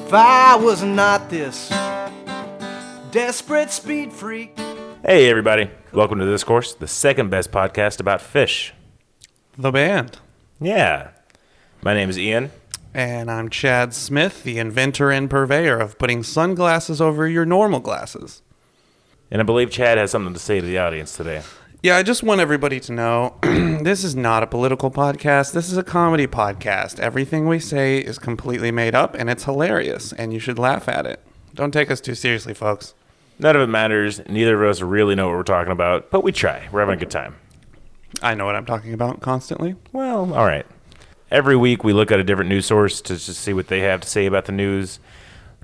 If I was not this desperate speed freak. Hey everybody, welcome to ThisCourse, the second best podcast about fish. The band. Yeah. My name is Ian. And I'm Chad Smith, the inventor and purveyor of putting sunglasses over your normal glasses. And I believe Chad has something to say to the audience today. Yeah, I just want everybody to know, this is not a political podcast. This is a comedy podcast. Everything we say is completely made up, and it's hilarious, and you should laugh at it. Don't take us too seriously, folks. None of it matters. Neither of us really know what we're talking about, but we try. We're having a good time. I know what I'm talking about constantly. Well, all right. Every week we look at a different news source to just see what they have to say about the news.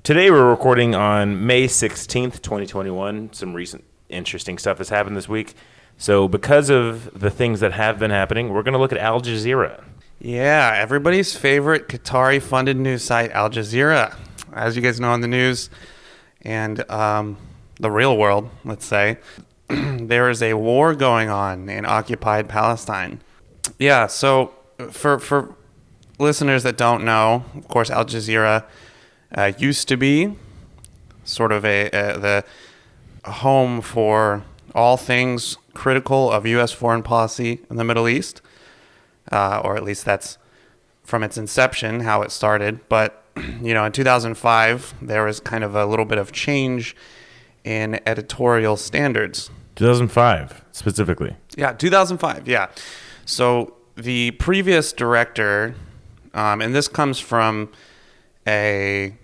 Today we're recording on May 16th, 2021. Some recent interesting stuff has happened this week. So because of the things that have been happening, we're going to look at Al Jazeera. Yeah, everybody's favorite Qatari-funded news site, Al Jazeera. As you guys know in the news and the real world, let's say, there is a war going on in occupied Palestine. Yeah, so for listeners that don't know, of course, Al Jazeera used to be sort of the home for all things critical of U.S. foreign policy in the Middle East, or at least that's from its inception, how it started. But, you know, in 2005, there was kind of a little bit of change in editorial standards. 2005, specifically. Yeah, 2005, yeah. So the previous director, and this comes from a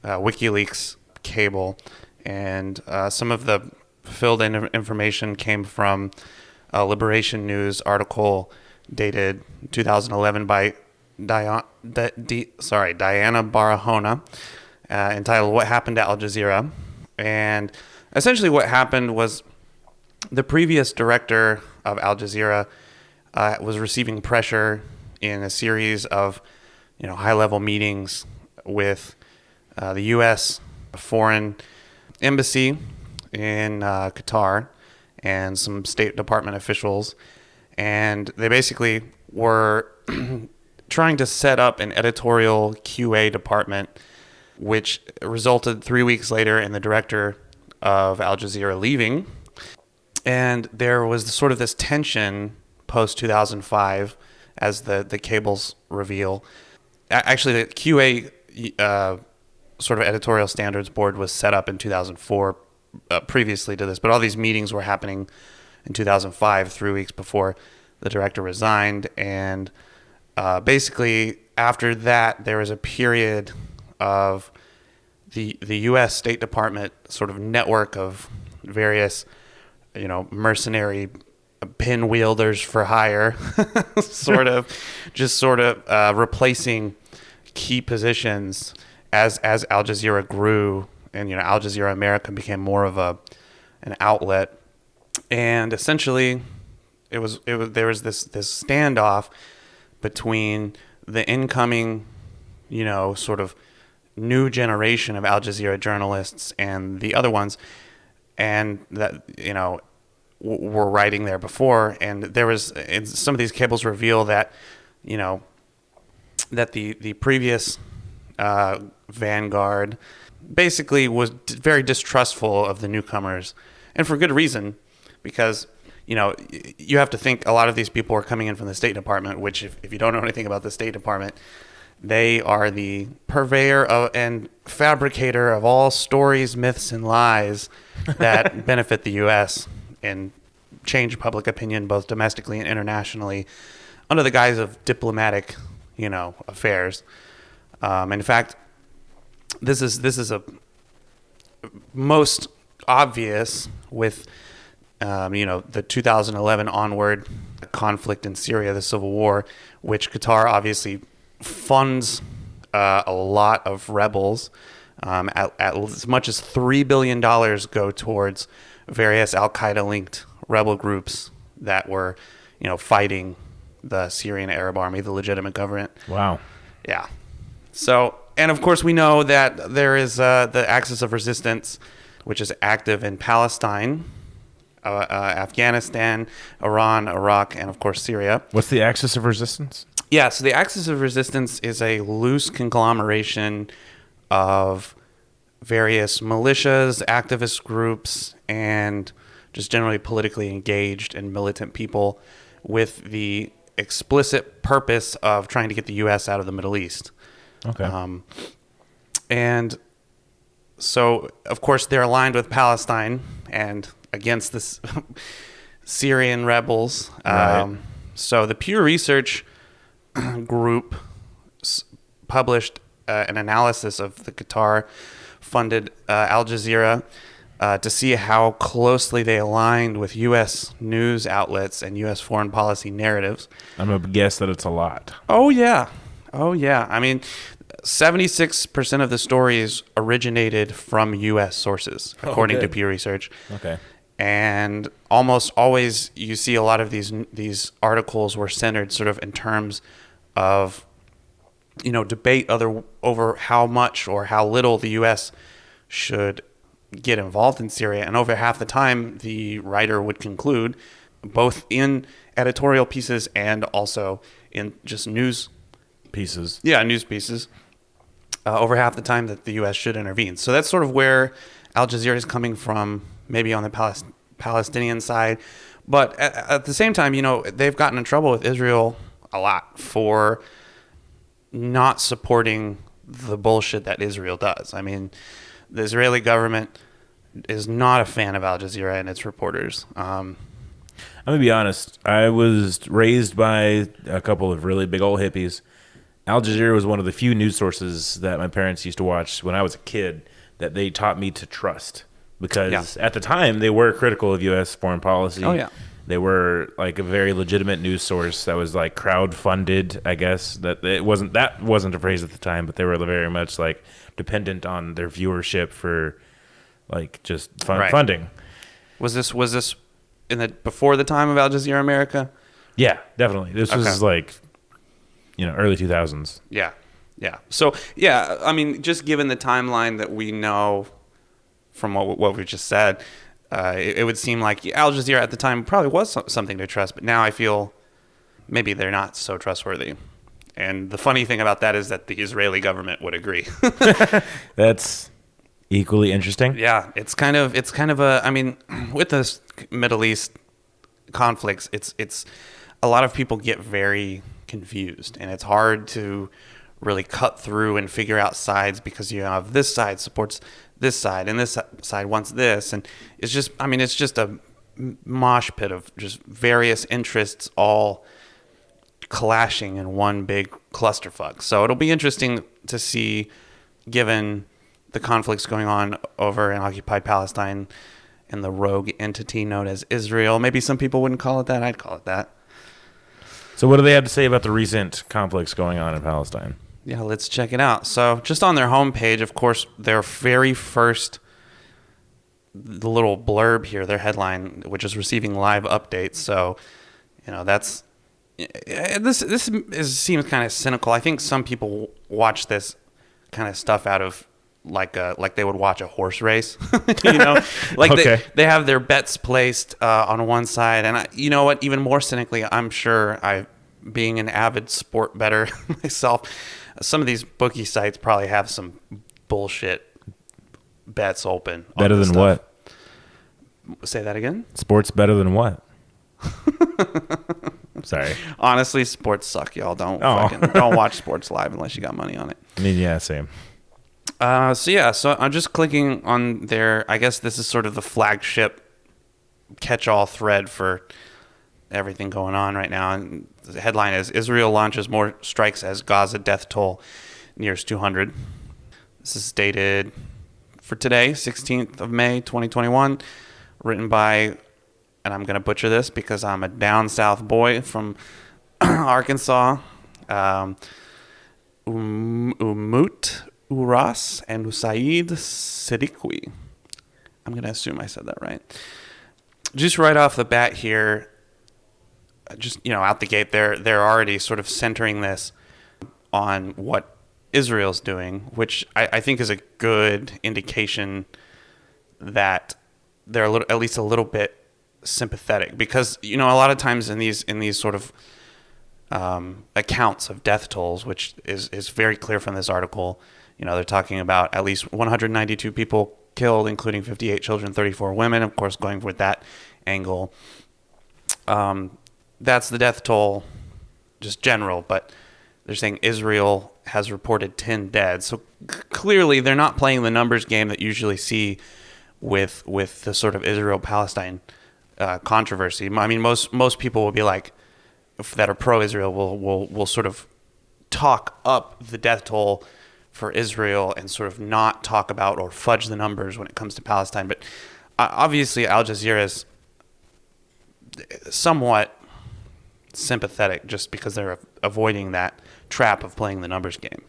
WikiLeaks cable, and some of the filled-in information came from a Liberation News article dated 2011 by Diana Barahona, entitled "What Happened to Al Jazeera?" And essentially, what happened was the previous director of Al Jazeera was receiving pressure in a series of, high-level meetings with the U.S. Foreign Embassy in Qatar and some State Department officials, and they basically were trying to set up an editorial QA department, which resulted 3 weeks later in the director of Al Jazeera leaving. And there was sort of this tension post 2005, as the cables reveal. Actually, the QA sort of editorial standards board was set up in 2004 previously to this, but all these meetings were happening in 2005, 3 weeks before the director resigned. And basically after that, there was a period of the U.S. State Department sort of network of various, mercenary pinwielders for hire, sort of replacing key positions as Al Jazeera grew, and Al Jazeera America became more of an outlet. And essentially there was this standoff between the incoming sort of new generation of Al Jazeera journalists and the other ones, and that were writing there before. And there was, some of these cables reveal that that the previous vanguard basically was very distrustful of the newcomers, and for good reason, because you have to think a lot of these people are coming in from the State Department, which if you don't know anything about the State Department, they are the purveyor of and fabricator of all stories, myths, and lies that benefit the U.S. and change public opinion both domestically and internationally under the guise of diplomatic affairs. In fact, this is a most obvious with the 2011 onward conflict in Syria, the civil war, which Qatar obviously funds a lot of rebels. At as much as $3 billion go towards various Al-Qaeda linked rebel groups that were fighting the Syrian Arab Army, the legitimate government. Wow. Yeah. So, and of course we know that there is the Axis of Resistance, which is active in Palestine, Afghanistan, Iran, Iraq, and of course Syria. What's the Axis of Resistance? Yeah, so the Axis of Resistance is a loose conglomeration of various militias, activist groups, and just generally politically engaged and militant people with the explicit purpose of trying to get the U.S. out of the Middle East. Okay. And so, of course, they're aligned with Palestine and against this Syrian rebels. Right. So the Pew Research group published an analysis of the Qatar-funded Al Jazeera to see how closely they aligned with U.S. news outlets and U.S. foreign policy narratives. I'm going to guess that it's a lot. Oh, yeah. I mean, 76% of the stories originated from U.S. sources, according to good. Pew Research. Okay. And almost always you see a lot of these articles were centered sort of in terms of, debate over how much or how little the U.S. should get involved in Syria. And over half the time, the writer would conclude, both in editorial pieces and also in just news Pieces. pieces, over half the time that the U.S. should intervene. So that's sort of where Al Jazeera is coming from, maybe on the Palestinian side. But at the same time, they've gotten in trouble with Israel a lot for not supporting the bullshit that Israel does. I mean, the Israeli government is not a fan of Al Jazeera and its reporters. I'm going to be honest. I was raised by a couple of really big old hippies. Al Jazeera was one of the few news sources that my parents used to watch when I was a kid that they taught me to trust. Because at the time, they were critical of U.S. foreign policy. Oh, yeah. They were like a very legitimate news source that was like crowd-funded, I guess. That wasn't a phrase at the time, but they were very much like dependent on their viewership for like just funding. Was this before the time of Al Jazeera America? Yeah, definitely. This was like, early 2000s. Yeah. So, I mean, just given the timeline that we know from what we just said, it would seem like Al Jazeera at the time probably was something to trust, but now I feel maybe they're not so trustworthy. And the funny thing about that is that the Israeli government would agree. That's equally interesting. Yeah, it's kind of I mean, with this Middle East conflicts, it's a lot of people get very confused, and it's hard to really cut through and figure out sides because you have this side supports this side and this side wants this, and it's just a mosh pit of just various interests all clashing in one big clusterfuck. So it'll be interesting to see, given the conflicts going on over in occupied Palestine and the rogue entity known as Israel. Maybe some people wouldn't call it that. I'd call it that. So what do they have to say about the recent conflicts going on in Palestine? Yeah, let's check it out. So just on their homepage, of course, their very first, the little blurb here, their headline, which is receiving live updates. So, that's, seems kind of cynical. I think some people watch this kind of stuff out of like they would watch a horse race, like Okay. they have their bets placed on one side. And you know what, even more cynically, I'm sure being an avid sport bettor myself, some of these bookie sites probably have some bullshit bets open. Better than what? Say that again? Sports better than what? Sorry. Honestly, sports suck, y'all. Don't watch sports live unless you got money on it. I mean, yeah, same. So I'm just clicking on their, I guess this is sort of the flagship catch-all thread for everything going on right now. And the headline is, Israel launches more strikes as Gaza death toll nears 200. This is dated for today, 16th of May, 2021, written by, and I'm going to butcher this because I'm a down south boy from Arkansas, Umut Uras and Usaid Siddiqui. I'm going to assume I said that right. Just right off the bat here, out the gate, they're already sort of centering this on what Israel's doing, which I think is a good indication that they're at least a little bit sympathetic, because a lot of times in these sort of accounts of death tolls, which is very clear from this article, They're talking about at least 192 people killed, including 58 children, 34 women. Of course, going with that angle. That's the death toll, just general, but they're saying Israel has reported 10 dead. So clearly they're not playing the numbers game that you usually see with the sort of Israel-Palestine controversy. I mean, most people will be like, that are pro-Israel will sort of talk up the death toll for Israel and sort of not talk about or fudge the numbers when it comes to Palestine. But obviously Al Jazeera is somewhat sympathetic just because they're avoiding that trap of playing the numbers game.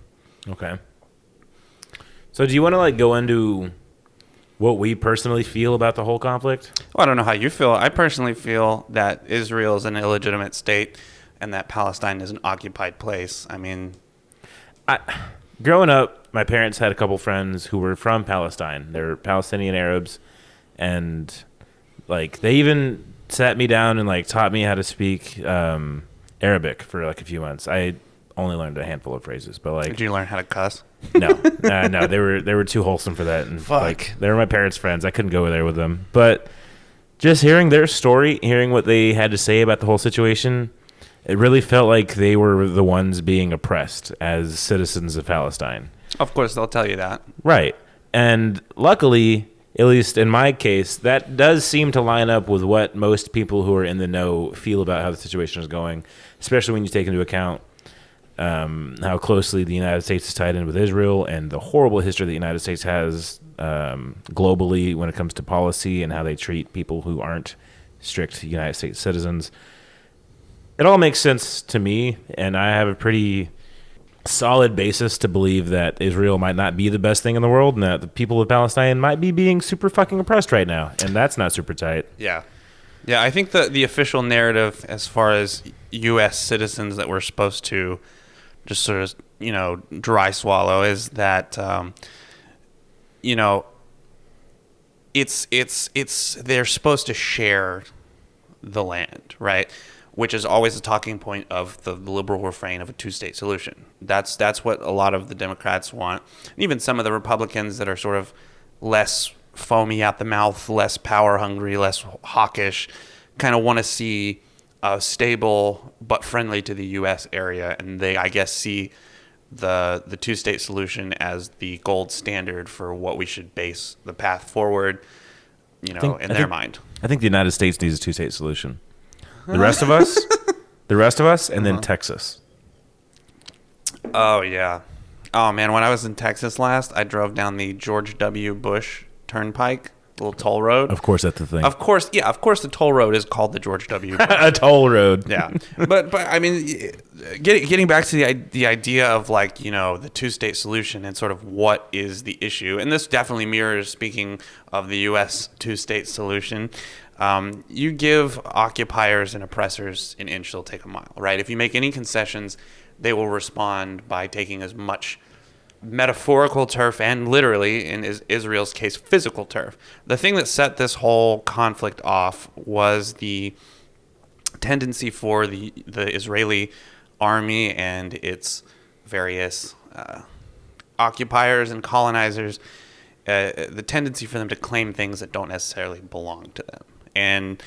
Okay. So do you want to go into what we personally feel about the whole conflict? Well, I don't know how you feel. I personally feel that Israel is an illegitimate state and that Palestine is an occupied place. I mean, growing up, my parents had a couple friends who were from Palestine. They're Palestinian Arabs, and they even sat me down and taught me how to speak Arabic for a few months. I only learned a handful of phrases, but did you learn how to cuss? No, they were too wholesome for that, and Fuck. they were my parents' friends. I couldn't go there with them. But just hearing their story, hearing what they had to say about the whole situation, it really felt like they were the ones being oppressed as citizens of Palestine. Of course, they'll tell you that. Right. And luckily, at least in my case, that does seem to line up with what most people who are in the know feel about how the situation is going, especially when you take into account how closely the United States is tied in with Israel and the horrible history the United States has globally when it comes to policy and how they treat people who aren't strict United States citizens. It all makes sense to me, and I have a pretty solid basis to believe that Israel might not be the best thing in the world and that the people of Palestine might be being super fucking oppressed right now, and that's not super tight. Yeah. Yeah, I think the official narrative as far as U.S. citizens that we're supposed to just sort of, dry swallow is that, it's they're supposed to share the land, right? Which is always a talking point of the liberal refrain of a two-state solution. That's what a lot of the Democrats want. And even some of the Republicans that are sort of less foamy at the mouth, less power hungry, less hawkish, kind of want to see a stable but friendly to the U.S. area, and they, I guess, see the two-state solution as the gold standard for what we should base the path forward, in their mind. I think the United States needs a two-state solution. The rest of us, and then Texas. Oh, yeah. Oh, man, when I was in Texas last, I drove down the George W. Bush Turnpike, little toll road. Of course, that's the thing. Of course, the toll road is called the George W. Bush. A toll road. Yeah. But I mean, getting back to the idea of the two-state solution and sort of what is the issue, and this definitely mirrors, speaking of the U.S. two-state solution, you give occupiers and oppressors an inch, they'll take a mile, right? If you make any concessions, they will respond by taking as much metaphorical turf and literally, in Israel's case, physical turf. The thing that set this whole conflict off was the tendency for the Israeli army and its various occupiers and colonizers, the tendency for them to claim things that don't necessarily belong to them. And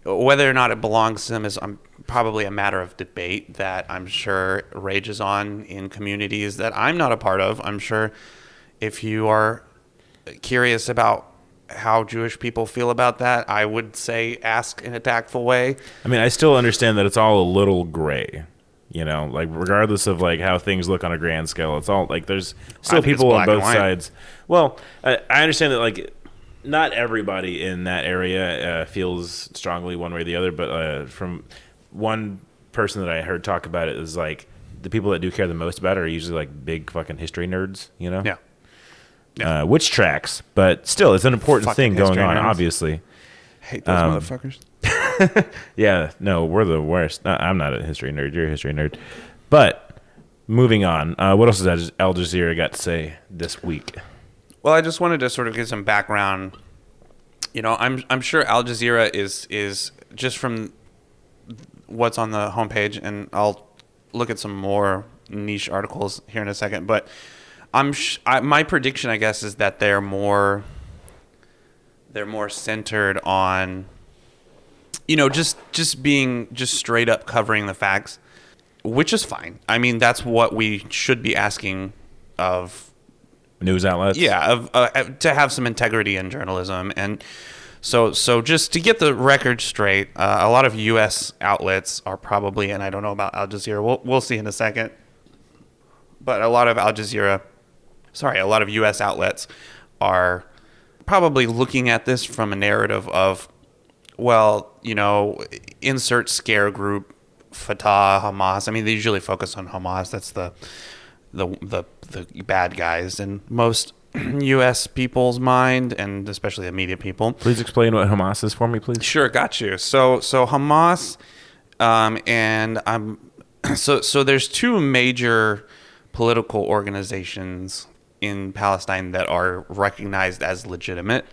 whether or not it belongs to them is probably a matter of debate that I'm sure rages on in communities that I'm not a part of. I'm sure if you are curious about how Jewish people feel about that, I would say ask in a tactful way. I mean, I still understand that it's all a little gray, regardless of how things look on a grand scale. It's all there's still people on both sides. Well, I understand that not everybody in that area feels strongly one way or the other, but from one person that I heard talk about it is the people that do care the most about it are usually big fucking history nerds, Yeah. Which tracks, but still, it's an important Fucking thing going on, nerds. obviously. Hate those motherfuckers. Yeah, no, we're the worst. I'm not a history nerd. You're a history nerd. But moving on, what else has Al Jazeera got to say this week? Well, I just wanted to sort of give some background. I'm sure Al Jazeera is just from what's on the homepage, and I'll look at some more niche articles here in a second. But My prediction, I guess, is that they're more centered on, just being just straight up covering the facts, which is fine. I mean, that's what we should be asking of news outlets. Yeah, to have some integrity in journalism. And so just to get the record straight, a lot of U.S. outlets are probably, and I don't know about Al Jazeera, we'll see in a second, but a lot of U.S. outlets are probably looking at this from a narrative of, well, insert scare group, Fatah, Hamas. I mean, they usually focus on Hamas. That's the bad guys in most U.S. people's mind, and especially the media people. Please explain what Hamas is for me, please. Sure, got you. So Hamas, so there's two major political organizations in Palestine that are recognized as legitimate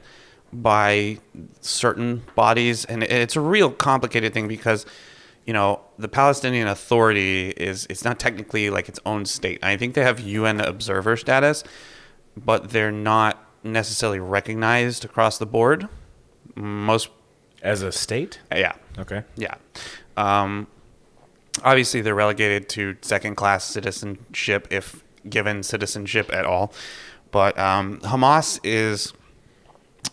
by certain bodies, and it's a real complicated thing because the Palestinian Authority it's not technically like its own state. I think they have UN observer status, but they're not necessarily recognized across the board. Most as a state? Yeah. Okay. Yeah. Obviously, they're relegated to second-class citizenship if given citizenship at all. But Hamas is,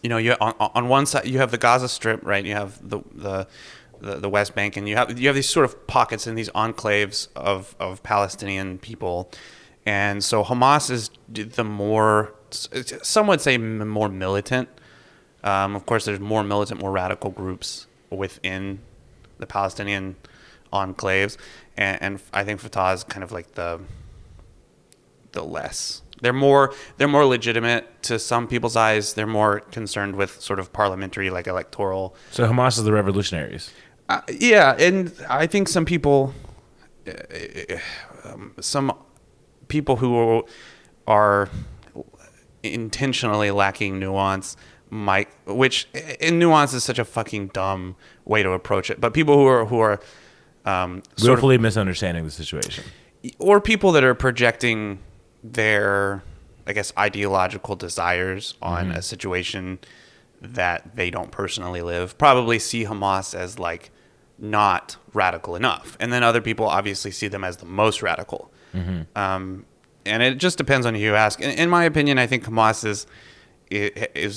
on one side you have the Gaza Strip, right? You have the West Bank, and you have these sort of pockets and these enclaves of Palestinian people. And so Hamas is the more, some would say, more militant. Of course, there's more militant, more radical groups within the Palestinian enclaves, and I think Fatah is kind of like the less. They're more legitimate to some people's eyes. They're more concerned with sort of parliamentary, like electoral. So Hamas is the revolutionaries. Yeah, and I think some people who are intentionally lacking nuance might, which in nuance is such a fucking dumb way to approach it. But people who are willfully misunderstanding the situation, or people that are projecting their, I guess, ideological desires on a situation that they don't personally live, probably see Hamas as like not radical enough, and then other people obviously see them as the most radical. And it just depends on who you ask. In my opinion, I think Hamas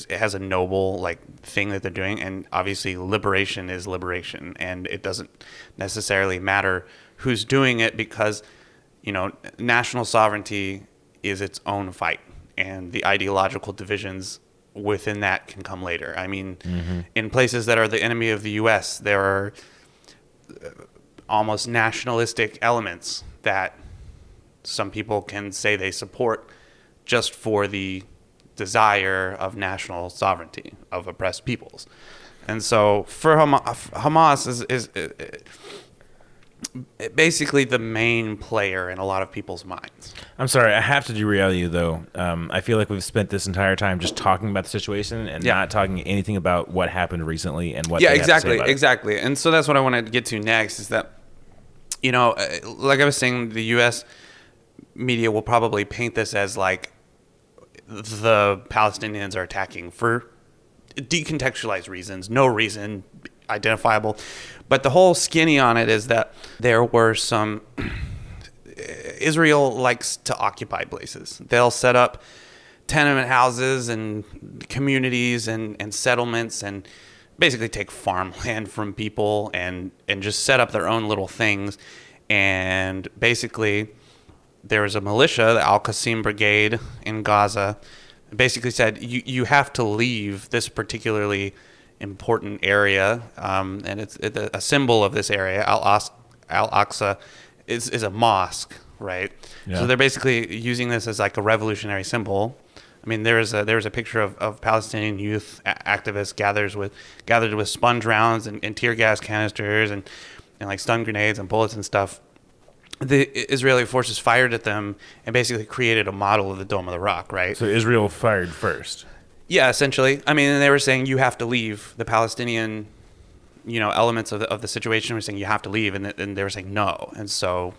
has a noble like thing that they're doing, and obviously liberation is liberation, and it doesn't necessarily matter who's doing it because national sovereignty is its own fight, and the ideological divisions within that can come later. I mean, in places that are the enemy of the U.S., there are almost nationalistic elements that some people can say they support just for the desire of national sovereignty of oppressed peoples. And so for Hamas is basically the main player in a lot of people's minds. I'm sorry, I have to derail you though. I feel like we've spent this entire time just talking about the situation and not talking anything about what happened recently and what. Yeah, they have to say exactly. And so that's what I want to get to next. Is that like I was saying, the U.S. media will probably paint this as like the Palestinians are attacking for decontextualized reasons, no reason identifiable. But the whole skinny on it is that there were some Israel likes to occupy places. They'll set up tenement houses and communities and settlements and basically take farmland from people and just set up their own little things. And basically there was a militia, the Al-Qasim Brigade in Gaza, basically said, you have to leave this particularly important area, and it's a symbol of this area. Al-Aqsa is a mosque, right? Yeah. So they're basically using this as like a revolutionary symbol. I mean, there was a picture of Palestinian youth activists gathered with sponge rounds and tear gas canisters and like stun grenades and bullets and stuff. The Israeli forces fired at them and basically created a model of the Dome of the Rock, right? So Israel fired first. Yeah, essentially. I mean, they were saying you have to leave. The Palestinian, elements of the situation were saying you have to leave, and they were saying no. And so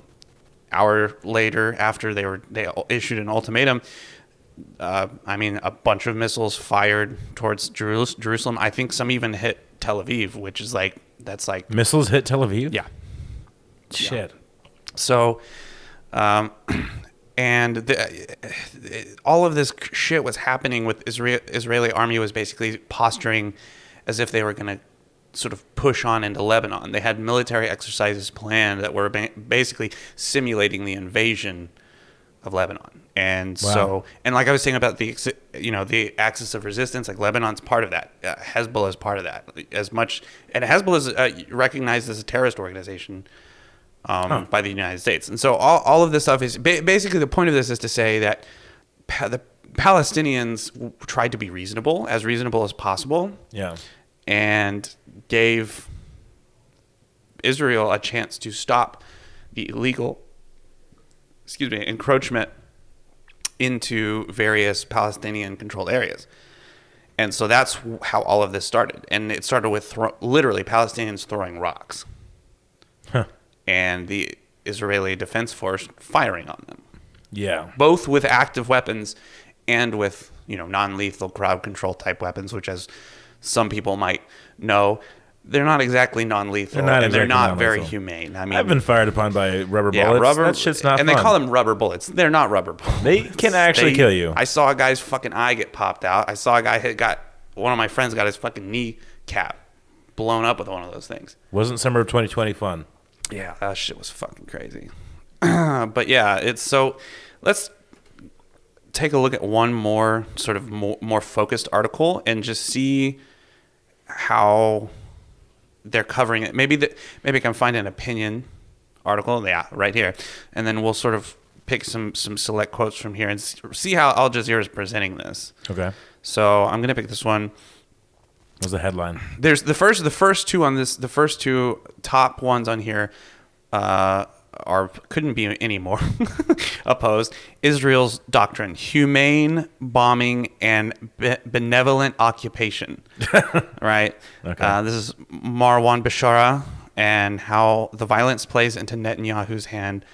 hour later, after they issued an ultimatum, a bunch of missiles fired towards Jerusalem. I think some even hit Tel Aviv, which is that's Missiles hit Tel Aviv? yeah. Shit. So, all of this shit was happening with Israeli army was basically posturing as if they were going to sort of push on into Lebanon. They had military exercises planned that were basically simulating the invasion of Lebanon. And so, and like I was saying about the axis of resistance, like Lebanon's part of that. Hezbollah is part of that as much. And Hezbollah is recognized as a terrorist organization by the United States. And so all of this stuff is basically the point of this is to say that the Palestinians tried to be reasonable as possible. Yeah. And gave Israel a chance to stop the illegal, encroachment into various Palestinian-controlled areas. And so that's how all of this started. And it started with literally Palestinians throwing rocks. Huh. And the Israeli Defense Force firing on them. Yeah. Both with active weapons and with, non-lethal crowd control type weapons, which, as some people might know, they're not exactly non-lethal, they're not very humane. I mean, I've been fired upon by rubber bullets. That shit's not fun. And they call them rubber bullets. They're not rubber bullets. They can actually kill you. I saw a guy's fucking eye get popped out. I saw a guy one of my friends got his fucking kneecap blown up with one of those things. Wasn't summer of 2020 fun? Yeah, that shit was fucking crazy. But yeah, let's take a look at one more sort of more focused article and just see how they're covering it. Maybe I can find an opinion article. Yeah, right here. And then we'll sort of pick some select quotes from here and see how Al Jazeera is presenting this. Okay. So I'm going to pick this one. What's the headline? There's the first two on this. The first two top ones on here couldn't be any more opposed. Israel's doctrine: humane bombing and benevolent occupation. Right. Okay. This is Marwan Bashara and how the violence plays into Netanyahu's hand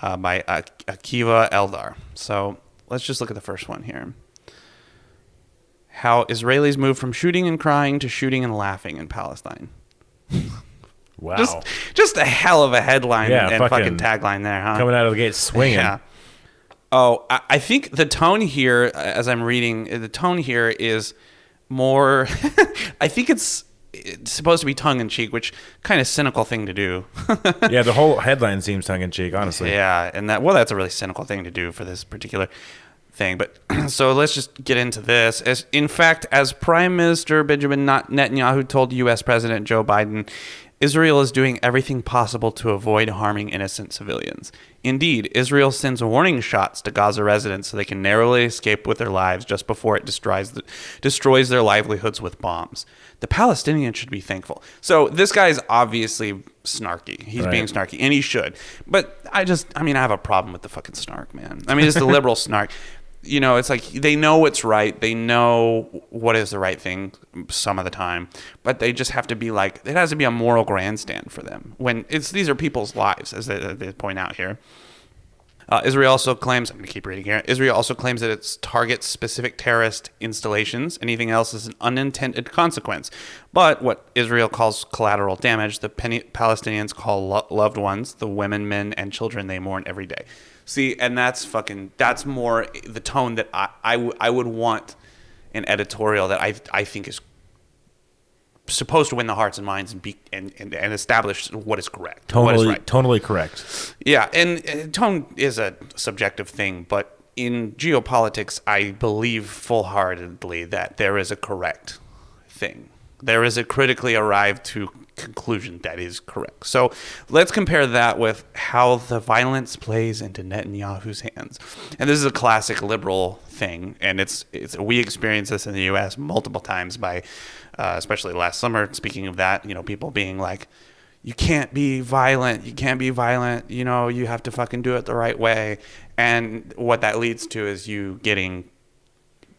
by Akiva Eldar. So let's just look at the first one here. How Israelis move from shooting and crying to shooting and laughing in Palestine. Wow. Just a hell of a headline and fucking tagline there, huh? Coming out of the gate swinging. Yeah. Oh, I think the tone here, as I'm reading, the tone here is more... I think it's supposed to be tongue-in-cheek, which kind of cynical thing to do. Yeah, the whole headline seems tongue-in-cheek, honestly. Yeah, and that's a really cynical thing to do for this particular thing. But so let's just get into this. In fact, as Prime Minister Benjamin Netanyahu told U.S. President Joe Biden, Israel is doing everything possible to avoid harming innocent civilians. Indeed, Israel sends warning shots to Gaza residents so they can narrowly escape with their lives just before it destroys their livelihoods with bombs. The Palestinians should be thankful. So this guy's obviously snarky. He's being snarky, and he should. But I have a problem with the fucking snark, man. I mean, it's the liberal snark. It's like they know what's right. They know what is the right thing some of the time, but they just have to be like, it has to be a moral grandstand for them when these are people's lives, as they point out here. Israel also claims, I'm going to keep reading here. Israel also claims that it targets specific terrorist installations. Anything else is an unintended consequence. But what Israel calls collateral damage, the Palestinians call loved ones, the women, men, and children they mourn every day. See, and that's more the tone that I would want an editorial that I think is supposed to win the hearts and minds and establish what is correct. What is right. Tonally correct. Yeah, and tone is a subjective thing, but in geopolitics, I believe full-heartedly that there is a correct thing. There is a critically arrived to conclusion that is correct. So let's compare that with how the violence plays into Netanyahu's hands. And this is a classic liberal thing, and we experience this in the U.S. multiple times by, especially last summer. Speaking of that, people being like, you can't be violent. You can't be violent. You have to fucking do it the right way. And what that leads to is you getting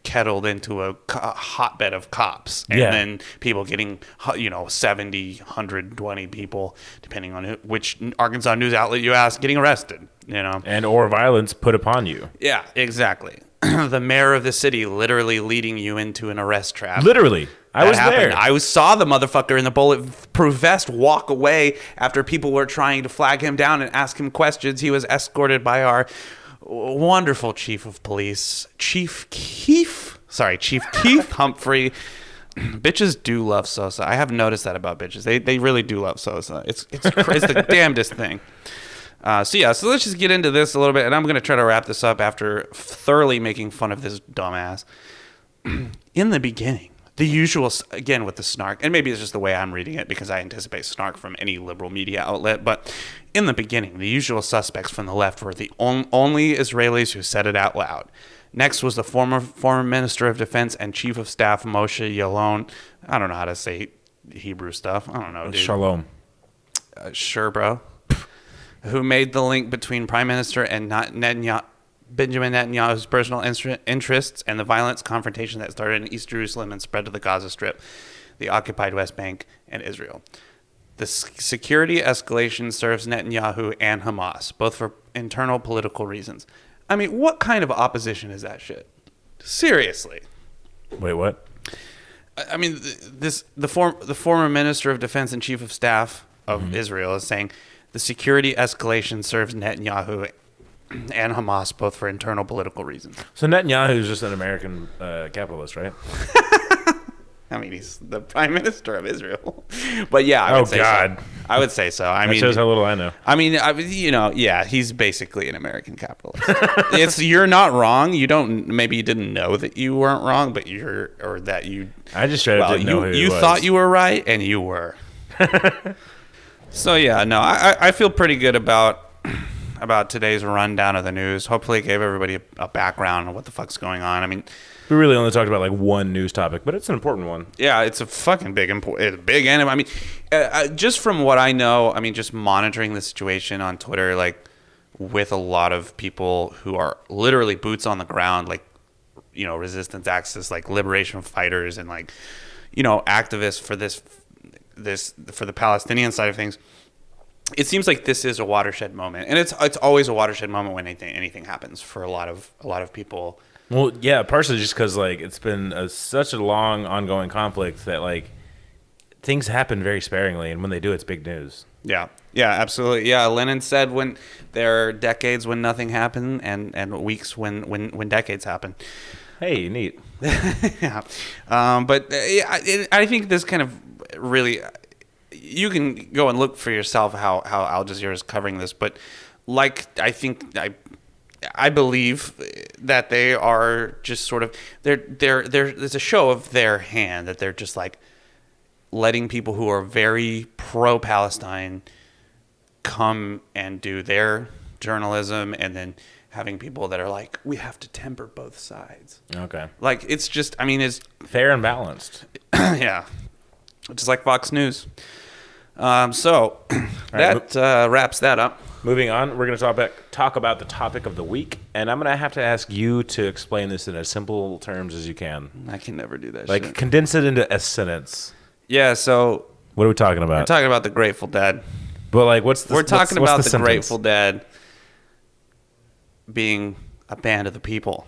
kettled into a hotbed of cops, and then people getting 70, 120 people, depending on which Arkansas news outlet you ask, getting arrested. And or violence put upon you. Yeah, exactly. The mayor of the city literally leading you into an arrest trap. Literally. I was there. I saw the motherfucker in the bulletproof vest walk away after people were trying to flag him down and ask him questions. He was escorted by our wonderful chief of police, Chief Keith Humphrey. Bitches do love Sosa. I have noticed that about bitches. They really do love Sosa. It's the damnedest thing. So let's just get into this a little bit, and I'm going to try to wrap this up after thoroughly making fun of this dumbass. In the beginning, the usual, again with the snark, and maybe it's just the way I'm reading it because I anticipate snark from any liberal media outlet, but in the beginning, the usual suspects from the left were the only Israelis who said it out loud. Next was the former Minister of Defense and Chief of Staff Moshe Yaalon. I don't know how to say Hebrew stuff. I don't know, dude. Shalom. Sure, bro. Who made the link between Prime Minister and Benjamin Netanyahu's personal interests and the violent confrontation that started in East Jerusalem and spread to the Gaza Strip, the occupied West Bank, and Israel. The security escalation serves Netanyahu and Hamas, both for internal political reasons. I mean, what kind of opposition is that shit? Seriously. Wait, what? I mean, the former Minister of Defense and Chief of Staff of Israel is saying the security escalation serves Netanyahu and Hamas, both for internal political reasons. So Netanyahu is just an American capitalist, right? I mean, he's the prime minister of Israel. But yeah, I would say so. I would say so. That shows how little I know. I mean, yeah, he's basically an American capitalist. You're not wrong. Maybe you didn't know that you weren't wrong, but I just straight up didn't know who he was. You thought you were right, and you were. So yeah, no, I feel pretty good about today's rundown of the news. Hopefully it gave everybody a background on what the fuck's going on. I mean, we really only talked about like one news topic, but it's an important one. Yeah, it's a fucking big enemy. I mean, just from what I know, I mean, just monitoring the situation on Twitter, like with a lot of people who are literally boots on the ground, like, resistance activists, like liberation fighters and like, activists for for the Palestinian side of things. It seems like this is a watershed moment, and it's always a watershed moment when anything happens for a lot of people. Well, yeah, partially just because like it's been such a long ongoing conflict that like things happen very sparingly, and when they do, it's big news. Yeah, absolutely. Yeah, Lenin said when there are decades when nothing happened, and weeks when decades happen. Hey, neat. Yeah, but I think this kind of really. You can go and look for yourself how Al Jazeera is covering this, but like I believe that they are just sort of there's a show of their hand that they're just like letting people who are very pro-Palestine come and do their journalism, and then having people that are like, we have to temper both sides. Okay. Like it's just, I mean, it's fair and balanced. Yeah. Just like Fox News. So that wraps that up. Moving on, we're going to talk about the topic of the week, and I'm going to have to ask you to explain this in as simple terms as you can. I can never do that. Like, condense it into a sentence. Yeah. So what are we talking about? We're talking about the Grateful Dead. But like, we're talking about the sentence? Grateful Dead being a band of the people.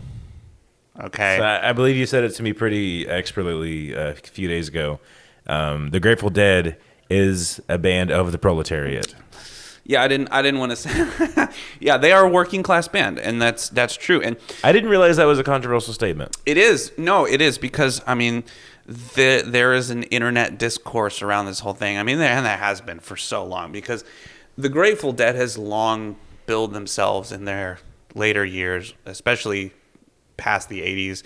Okay. So I believe you said it to me pretty expertly a few days ago. The Grateful Dead is a band of the proletariat. Yeah, I didn't want to say. Yeah, they are a working class band, and that's true. And I didn't realize that was a controversial statement. It is. No, it is, because I mean, there is an internet discourse around this whole thing. I mean, and there has been for so long, because the Grateful Dead has long billed themselves in their later years, especially past the 80s,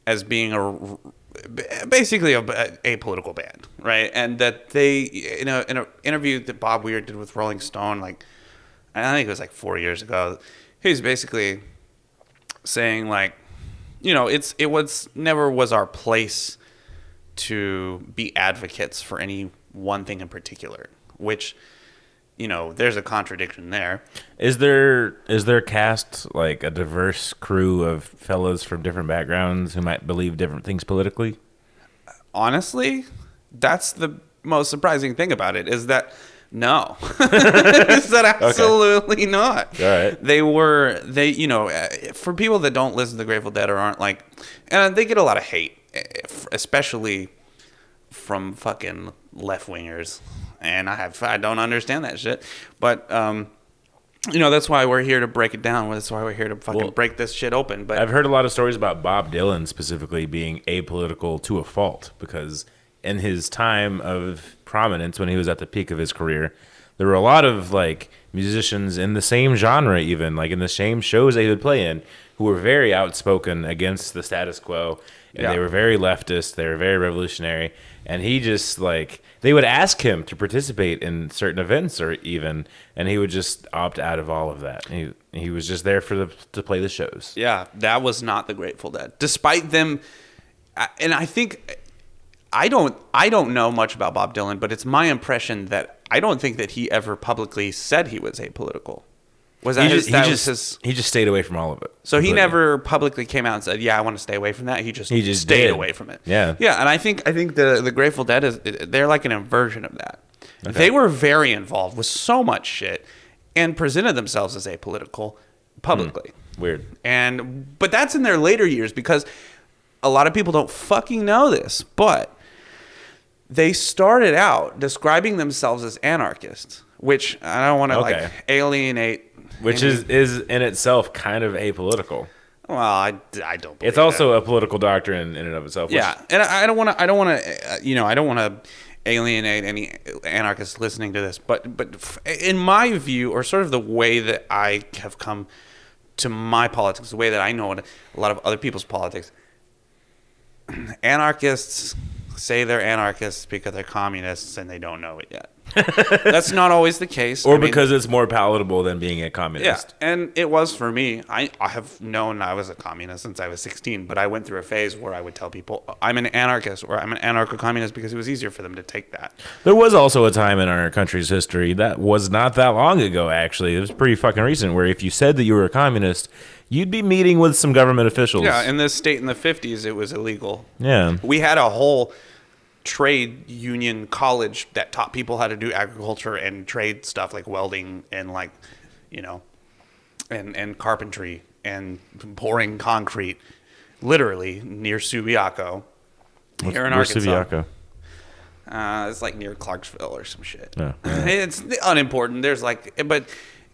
as being basically a apolitical band, right? And that they, in an interview that Bob Weir did with Rolling Stone, like I think it was like 4 years ago, he was basically saying like, it was never was our place to be advocates for any one thing in particular, which, there's a contradiction there. Is there cast like a diverse crew of fellows from different backgrounds who might believe different things politically? Honestly, that's the most surprising thing about it, is that No. He said absolutely not. All right. For people that don't listen to the Grateful Dead or aren't like, and they get a lot of hate, especially from fucking left wingers, and I don't understand that shit, but that's why we're here to break it down. That's why we're here to fucking break this shit open. But I've heard a lot of stories about Bob Dylan specifically being apolitical to a fault, because in his time of prominence, when he was at the peak of his career, there were a lot of like musicians in the same genre, even like in the same shows they would play in, who were very outspoken against the status quo, and they were very leftist, they were very revolutionary, and he just like, they would ask him to participate in certain events or even, and he would just opt out of all of that. He was just there to play the shows. Yeah, that was not the Grateful Dead, despite them. And I think I don't know much about Bob Dylan, but it's my impression that I don't think that he ever publicly said he was apolitical. Was that he just stayed away from all of it. So completely. He never publicly came out and said, "Yeah, I want to stay away from that." He just stayed away from it. Yeah, yeah. And I think the Grateful Dead they're like an inversion of that. Okay. They were very involved with so much shit and presented themselves as apolitical publicly. Weird. But that's in their later years, because a lot of people don't fucking know this, but they started out describing themselves as anarchists, which I don't want to alienate. Which is in itself kind of apolitical. Well, I don't. It's also a political doctrine in and of itself. Yeah, and I don't want to alienate any anarchists listening to this, but in my view, or sort of the way that I have come to my politics, the way that I know a lot of other people's politics, anarchists say they're anarchists because they're communists and they don't know it yet. That's not always the case. Or because it's more palatable than being a communist. Yeah, and it was for me. I have known I was a communist since I was 16, but I went through a phase where I would tell people I'm an anarchist or I'm an anarcho-communist because it was easier for them to take that. There was also a time in our country's history that was not that long ago, actually. It was pretty fucking recent, where if you said that you were a communist, you'd be meeting with some government officials. Yeah, in this state in the 50s, it was illegal. Yeah. We had a whole trade union college that taught people how to do agriculture and trade stuff like welding and and carpentry and pouring concrete, literally near Subiaco, here in Arkansas. Subiaco? It's like near Clarksville or some shit. Yeah. It's unimportant. There's but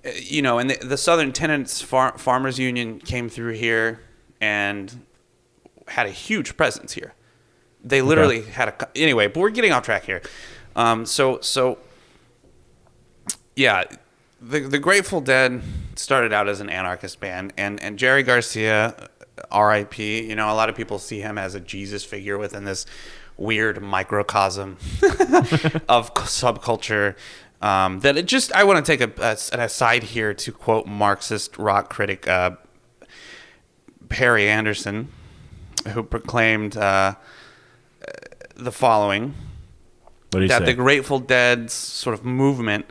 and the Southern Tenants Farmers Union came through here and had a huge presence here. They literally had anyway, but we're getting off track here. So yeah, the Grateful Dead started out as an anarchist band, and Jerry Garcia, R.I.P. A lot of people see him as a Jesus figure within this weird microcosm of subculture. I want to take an aside here to quote Marxist rock critic Perry Anderson, who proclaimed the following: that the Grateful Dead's sort of movement,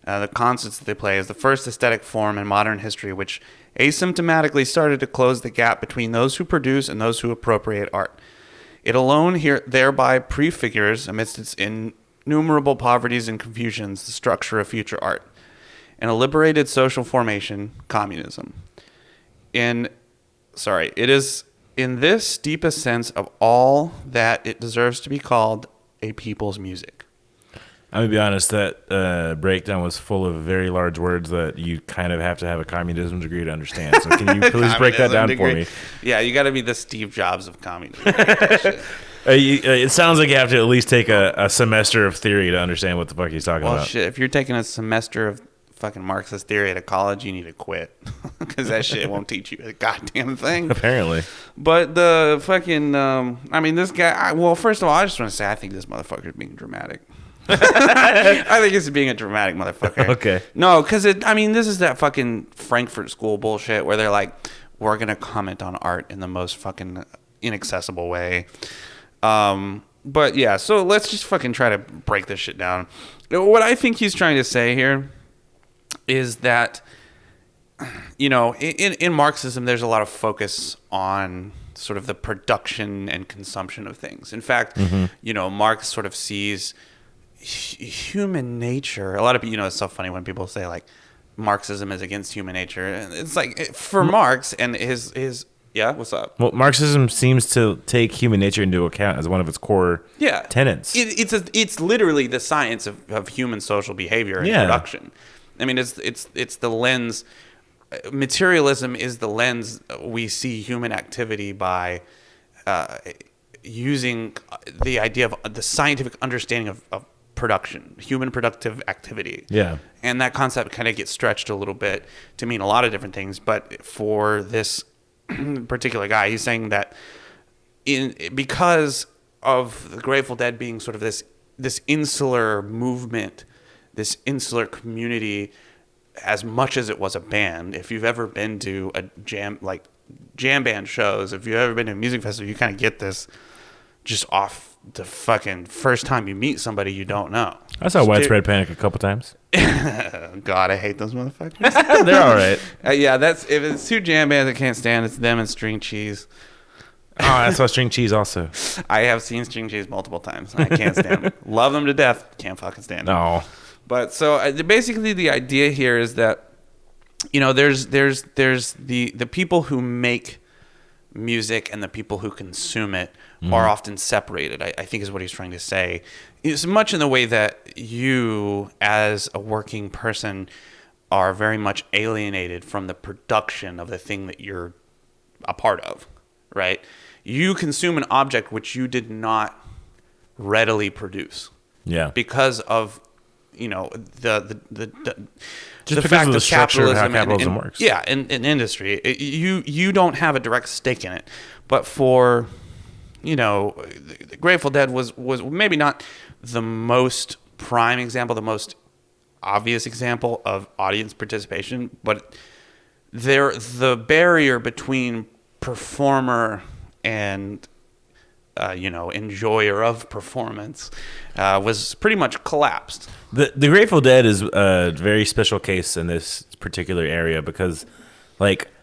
the concerts that they play, is the first aesthetic form in modern history which asymptomatically started to close the gap between those who produce and those who appropriate art. It alone thereby prefigures, amidst its innumerable poverties and confusions, the structure of future art, and a liberated social formation, communism. It is in this deepest sense of all that it deserves to be called a people's music. I'm going to be honest, that breakdown was full of very large words that you kind of have to have a communism degree to understand. So can you please break that down for me? Yeah, you got to be the Steve Jobs of communism. It sounds like you have to at least take a semester of theory to understand what the fuck he's talking about. Well, shit, if you're taking a semester of fucking Marxist theory at a college, you need to quit, because that shit won't teach you a goddamn thing. Apparently. But the fucking, this guy, first of all, I just want to say I think this motherfucker's being dramatic. I think he's being a dramatic motherfucker. Okay. No, because this is that fucking Frankfurt School bullshit where they're like, we're going to comment on art in the most fucking inaccessible way. But yeah, so let's just fucking try to break this shit down. What I think he's trying to say here is that, in Marxism, there's a lot of focus on sort of the production and consumption of things. In fact, Marx sort of sees human nature. A lot of people, it's so funny when people say like Marxism is against human nature. And it's like for Marx and his yeah, what's up? Well, Marxism seems to take human nature into account as one of its core tenets. It's literally the science of human social behavior and production. I mean, it's the lens. Materialism is the lens we see human activity by using the idea of the scientific understanding of production, human productive activity. Yeah. And that concept kind of gets stretched a little bit to mean a lot of different things. But for this particular guy, he's saying that because of the Grateful Dead being sort of this insular movement, this insular community, as much as it was a band. If you've ever been to a jam band shows, if you've ever been to a music festival, you kind of get this just off the fucking first time you meet somebody you don't know. I saw Widespread Panic a couple times. God, I hate those motherfuckers. They're all right. Yeah, if it's two jam bands I can't stand, it's them and String Cheese. Oh, I saw String Cheese also. I have seen String Cheese multiple times. I can't stand them. Love them to death. Can't fucking stand them. No. But so basically the idea here is that, there's the people who make music and the people who consume it are often separated, I think is what he's trying to say. It's much in the way that you, as a working person, are very much alienated from the production of the thing that you're a part of, right? You consume an object which you did not readily produce. Yeah. Because of the fact of the structure of how capitalism works. Yeah, in industry, you don't have a direct stake in it. But for the Grateful Dead was maybe not the most prime example, the most obvious example of audience participation, but the barrier between performer and enjoyer of performance was pretty much collapsed. The Grateful Dead is a very special case in this particular area because,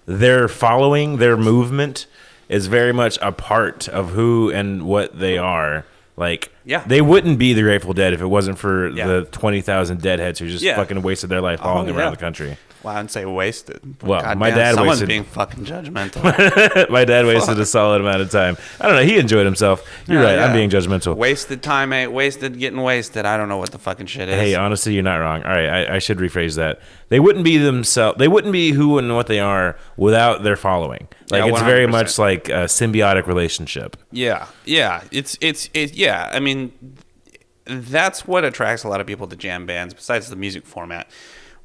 their following, their movement is very much a part of who and what they are. They wouldn't be the Grateful Dead if it wasn't for the 20,000 deadheads who just fucking wasted their life following them around the country. Well, I wouldn't say wasted. Well, God my damn, dad someone's wasted. being fucking judgmental. My dad wasted a solid amount of time. I don't know. He enjoyed himself. You're right. I'm being judgmental. Wasted time ain't wasted getting wasted. I don't know what the fucking shit is. Hey, honestly, you're not wrong. All right, I should rephrase that. They wouldn't be themselves. They wouldn't be who and what they are without their following. It's very much like a symbiotic relationship. Yeah. It's yeah. I mean, that's what attracts a lot of people to jam bands, besides the music format.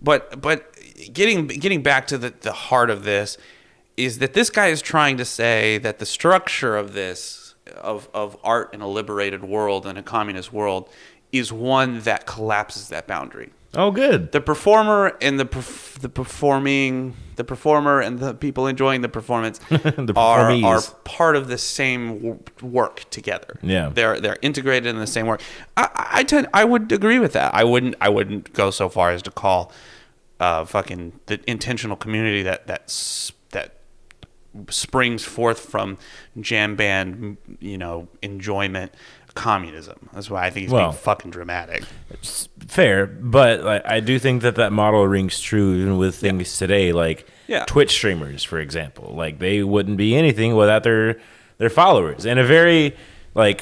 But getting back to the heart of this is that this guy is trying to say that the structure of this of art in a liberated world and a communist world is one that collapses that boundary. Oh, good. The performer and the performer and the people enjoying the performance are part of the same work together. Yeah, they're integrated in the same work. I would agree with that. I wouldn't go so far as to call fucking the intentional community that springs forth from jam band enjoyment communism. That's why I think he's being fucking dramatic. It's fair, but I do think that model rings true even with things today, like Twitch streamers, for example. They wouldn't be anything without their followers. In a very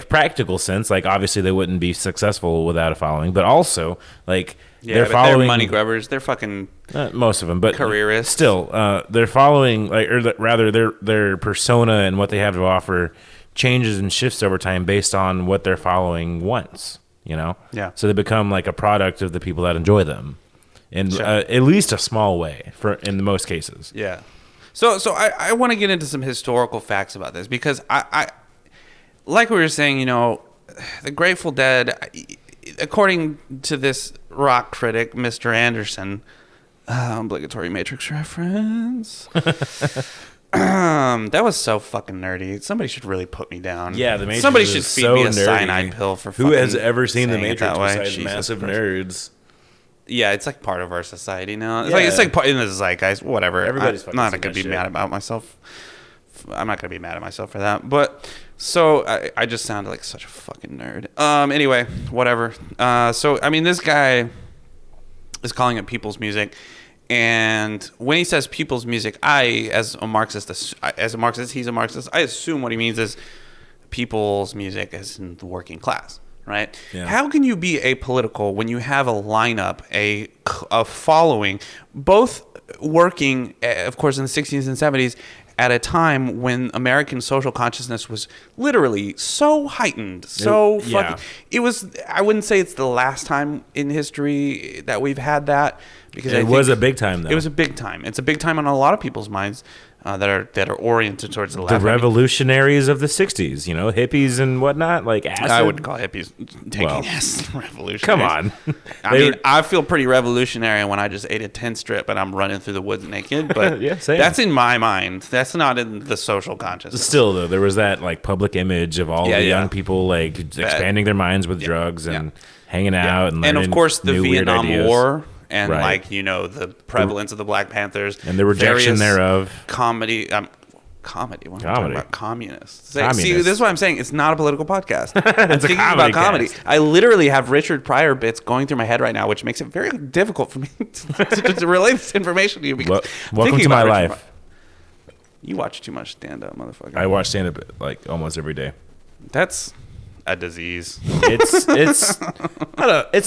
practical sense, obviously they wouldn't be successful without a following, but also they're following. They're money grubbers. They're fucking most of them, but careerists. Still, they're following their persona and what they have to offer changes and shifts over time based on what they're following wants, so they become a product of the people that enjoy them in at least a small way in most cases. So I want to get into some historical facts about this because I like we were saying, the Grateful Dead, according to this rock critic, Mr. Anderson, obligatory Matrix reference. That was so fucking nerdy. Somebody should really put me down. Yeah, the Matrix. Somebody should feed me a cyanide pill for. Who has ever seen the saying Matrix besides massive nerds? Yeah, it's part of our society now. It's like part in the zeitgeist. Whatever. Everybody's I'm not gonna be mad about myself I'm not gonna be mad at myself for that. But so I just sounded like such a fucking nerd. Anyway, whatever. So I mean, this guy is calling it people's music, and when he says people's music, as a Marxist, he's a Marxist. I assume what he means is people's music as in the working class, right? Yeah. How can you be apolitical when you have a lineup, a following, both working, of course, in the 60s and 70s, at a time when American social consciousness was literally so heightened, it was, I wouldn't say it's the last time in history that we've had that, because it was a big time, though. It was a big time. It's a big time on a lot of people's minds that are oriented towards the left. The revolutionaries of the 60s, hippies and whatnot, like acid. I wouldn't call hippies taking acid revolutionaries. Come on. I feel pretty revolutionary when I just ate a 10 strip and I'm running through the woods naked, but yeah, same. That's in my mind. That's not in the social consciousness. Still, though, there was that like public image of all the young people like expanding their minds with drugs and hanging out and of course the new Vietnam War. And right. the prevalence of the Black Panthers and the rejection thereof. Comedy. When I'm talking about communists. See, this is what I'm saying. It's not a political podcast. I'm thinking about comedy. Cast. I literally have Richard Pryor bits going through my head right now, which makes it very difficult for me to relay this information to you. Because welcome to my life. You watch too much stand-up, motherfucker. I watch stand-up like almost every day. That's a disease. It's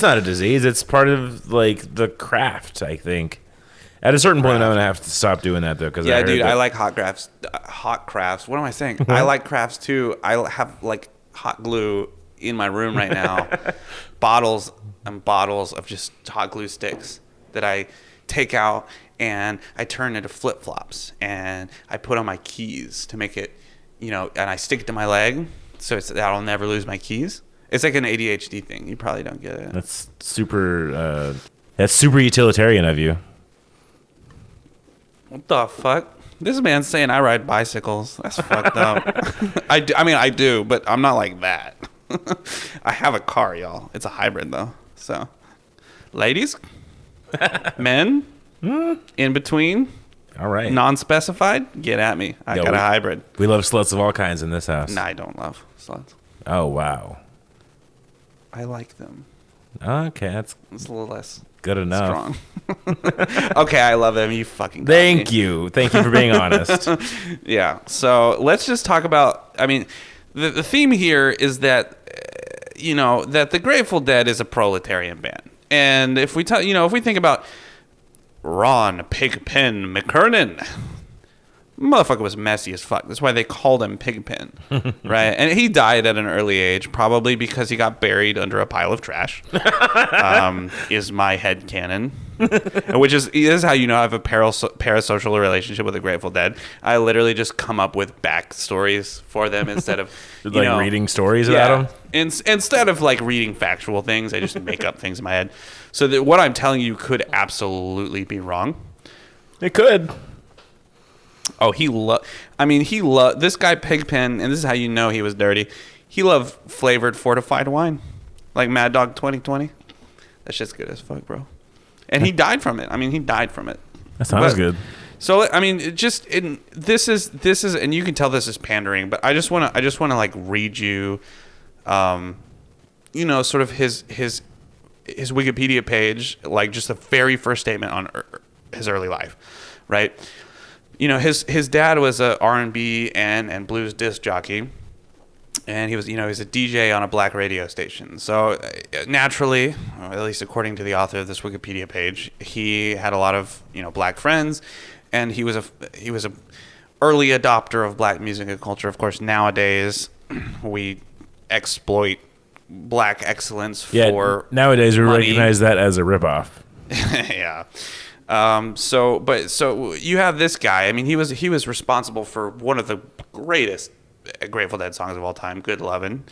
not a disease. It's part of like the craft, I think. At a certain point, I'm gonna have to stop doing that though, because I like hot crafts. Hot crafts. What am I saying? I like crafts too. I have like hot glue in my room right now. bottles of just hot glue sticks that I take out and I turn into flip flops and I put on my keys to make it, and I stick it to my leg. So that I'll never lose my keys. It's like an ADHD thing. You probably don't get it. That's super utilitarian of you. What the fuck? This man's saying I ride bicycles. That's fucked up. I do, but I'm not like that. I have a car, y'all. It's a hybrid, though. So, ladies, men, in between. All right. Non-specified, get at me. I got a hybrid. We love sluts of all kinds in this house. Nah, I don't love sluts. Oh, wow. I like them. Okay, that's It's a little less good enough. strong. Okay, I love them. You fucking got Thank me. you. Thank you for being honest. Yeah. So let's just talk about, the theme here is that, that the Grateful Dead is a proletarian band. And if we think about Ron Pigpen McKernan, motherfucker was messy as fuck. That's why they called him Pigpen, right? And he died at an early age, probably because he got buried under a pile of trash. Is my head canon, which is how I have a parasocial relationship with the Grateful Dead. I literally just come up with backstories for them instead of reading stories about them. Instead of like reading factual things, I just make up things in my head. So that what I'm telling you could absolutely be wrong. It could. Oh, this guy Pigpen, and this is how you know he was dirty. He loved flavored fortified wine, like Mad Dog 2020. That shit's good as fuck, bro. And he died from it. That sounds good. So this is, and you can tell this is pandering, but I just want to like read you, sort of his Wikipedia page, like just the very first statement on his early life, right? His dad was a R&B and blues disc jockey, and he was a DJ on a black radio station. So naturally, or at least according to the author of this Wikipedia page, he had a lot of black friends, and he was a early adopter of black music and culture. Of course, nowadays we exploit black excellence for nowadays we money. recognize that as a ripoff. Yeah. So you have this guy. He was responsible for one of the greatest Grateful Dead songs of all time, "Good Lovin',"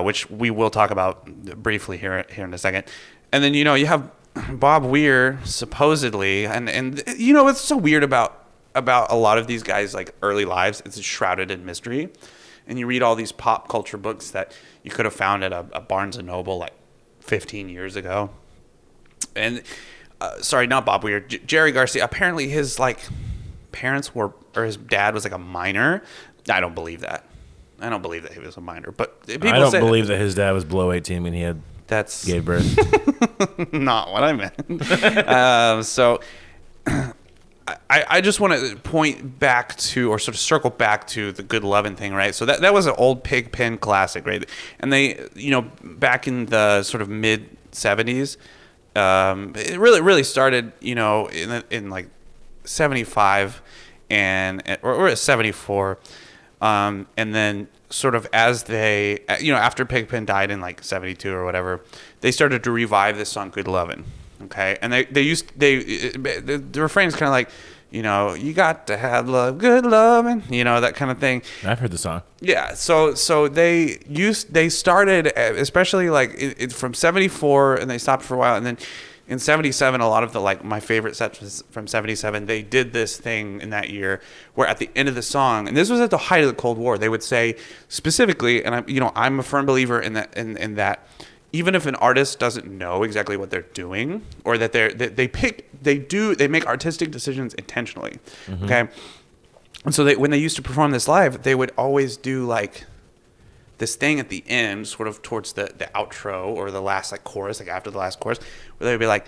which we will talk about briefly here in a second. And then you have Bob Weir supposedly, and what's so weird about a lot of these guys' like early lives, it's shrouded in mystery. And you read all these pop culture books that you could have found at a Barnes and Noble like 15 years ago. And sorry, not Bob Weir, Jerry Garcia. Apparently his like parents were, or his dad was like a miner. I don't believe that. I don't believe that he was a miner. But people I don't say believe that his dad was below 18 when he gave birth. not what I meant. So I just want to point back to, or sort of circle back to the good loving thing, right? So that was an old Pigpen classic, right? And they, back in the sort of mid 70s, it really started, in like 75 or 74. And then sort of as they, after Pigpen died in like 72 or whatever, they started to revive this song Good Lovin'. Okay. And the refrain is kind of like, you got to have love, good loving, that kind of thing. I've heard the song. Yeah. So they started, especially like from 74, and they stopped for a while. And then in 77, a lot of the, like, my favorite sets from 77, they did this thing in that year where at the end of the song, and this was at the height of the Cold War, they would say specifically, and I'm a firm believer in that even if an artist doesn't know exactly what they're doing, or that they make artistic decisions intentionally. Mm-hmm. Okay. And so when they used to perform this live, they would always do like this thing at the end, sort of towards the outro or the last like chorus, like after the last chorus, where they would be like,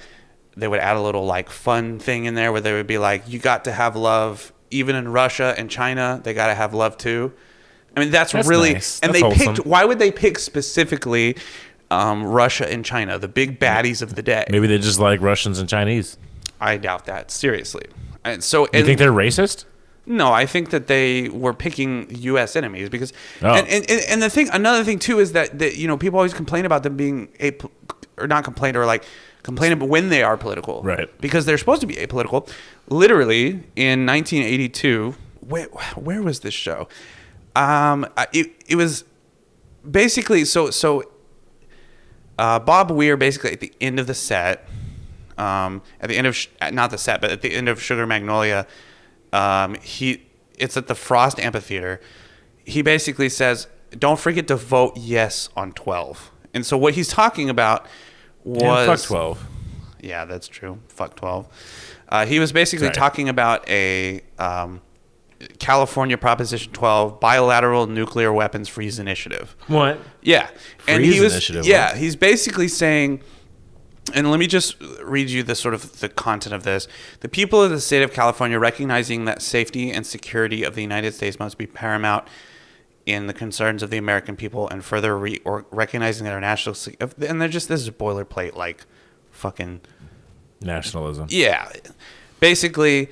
they would add a little like fun thing in there where they would be like, you got to have love, even in Russia and China, they got to have love too. I mean, that's really nice. And that's they wholesome. picked. Why would they pick specifically Russia and China, the big baddies of the day? Maybe they just like Russians and Chinese. I doubt that, seriously. And you think they're racist? No, I think that they were picking U.S. enemies because, and another thing too is that people always complain about them being complain about when they are political, right? Because they're supposed to be apolitical. Literally in 1982, where was this show? It was basically Bob Weir basically at the end of the set, at the end of not the set, but at the end of Sugar Magnolia. It's at the Frost Amphitheater. He basically says, don't forget to vote yes on 12. And so what he's talking about was... fuck 12. Yeah, that's true. Fuck 12. He was basically talking about a California Proposition 12 bilateral nuclear weapons freeze initiative. What? Yeah. Initiative. Yeah, he's basically saying... And let me just read you the content of this. The people of the state of California, recognizing that safety and security of the United States must be paramount in the concerns of the American people, and further recognizing that our national... And they're just, this is boilerplate, like, fucking... nationalism. Yeah. Basically,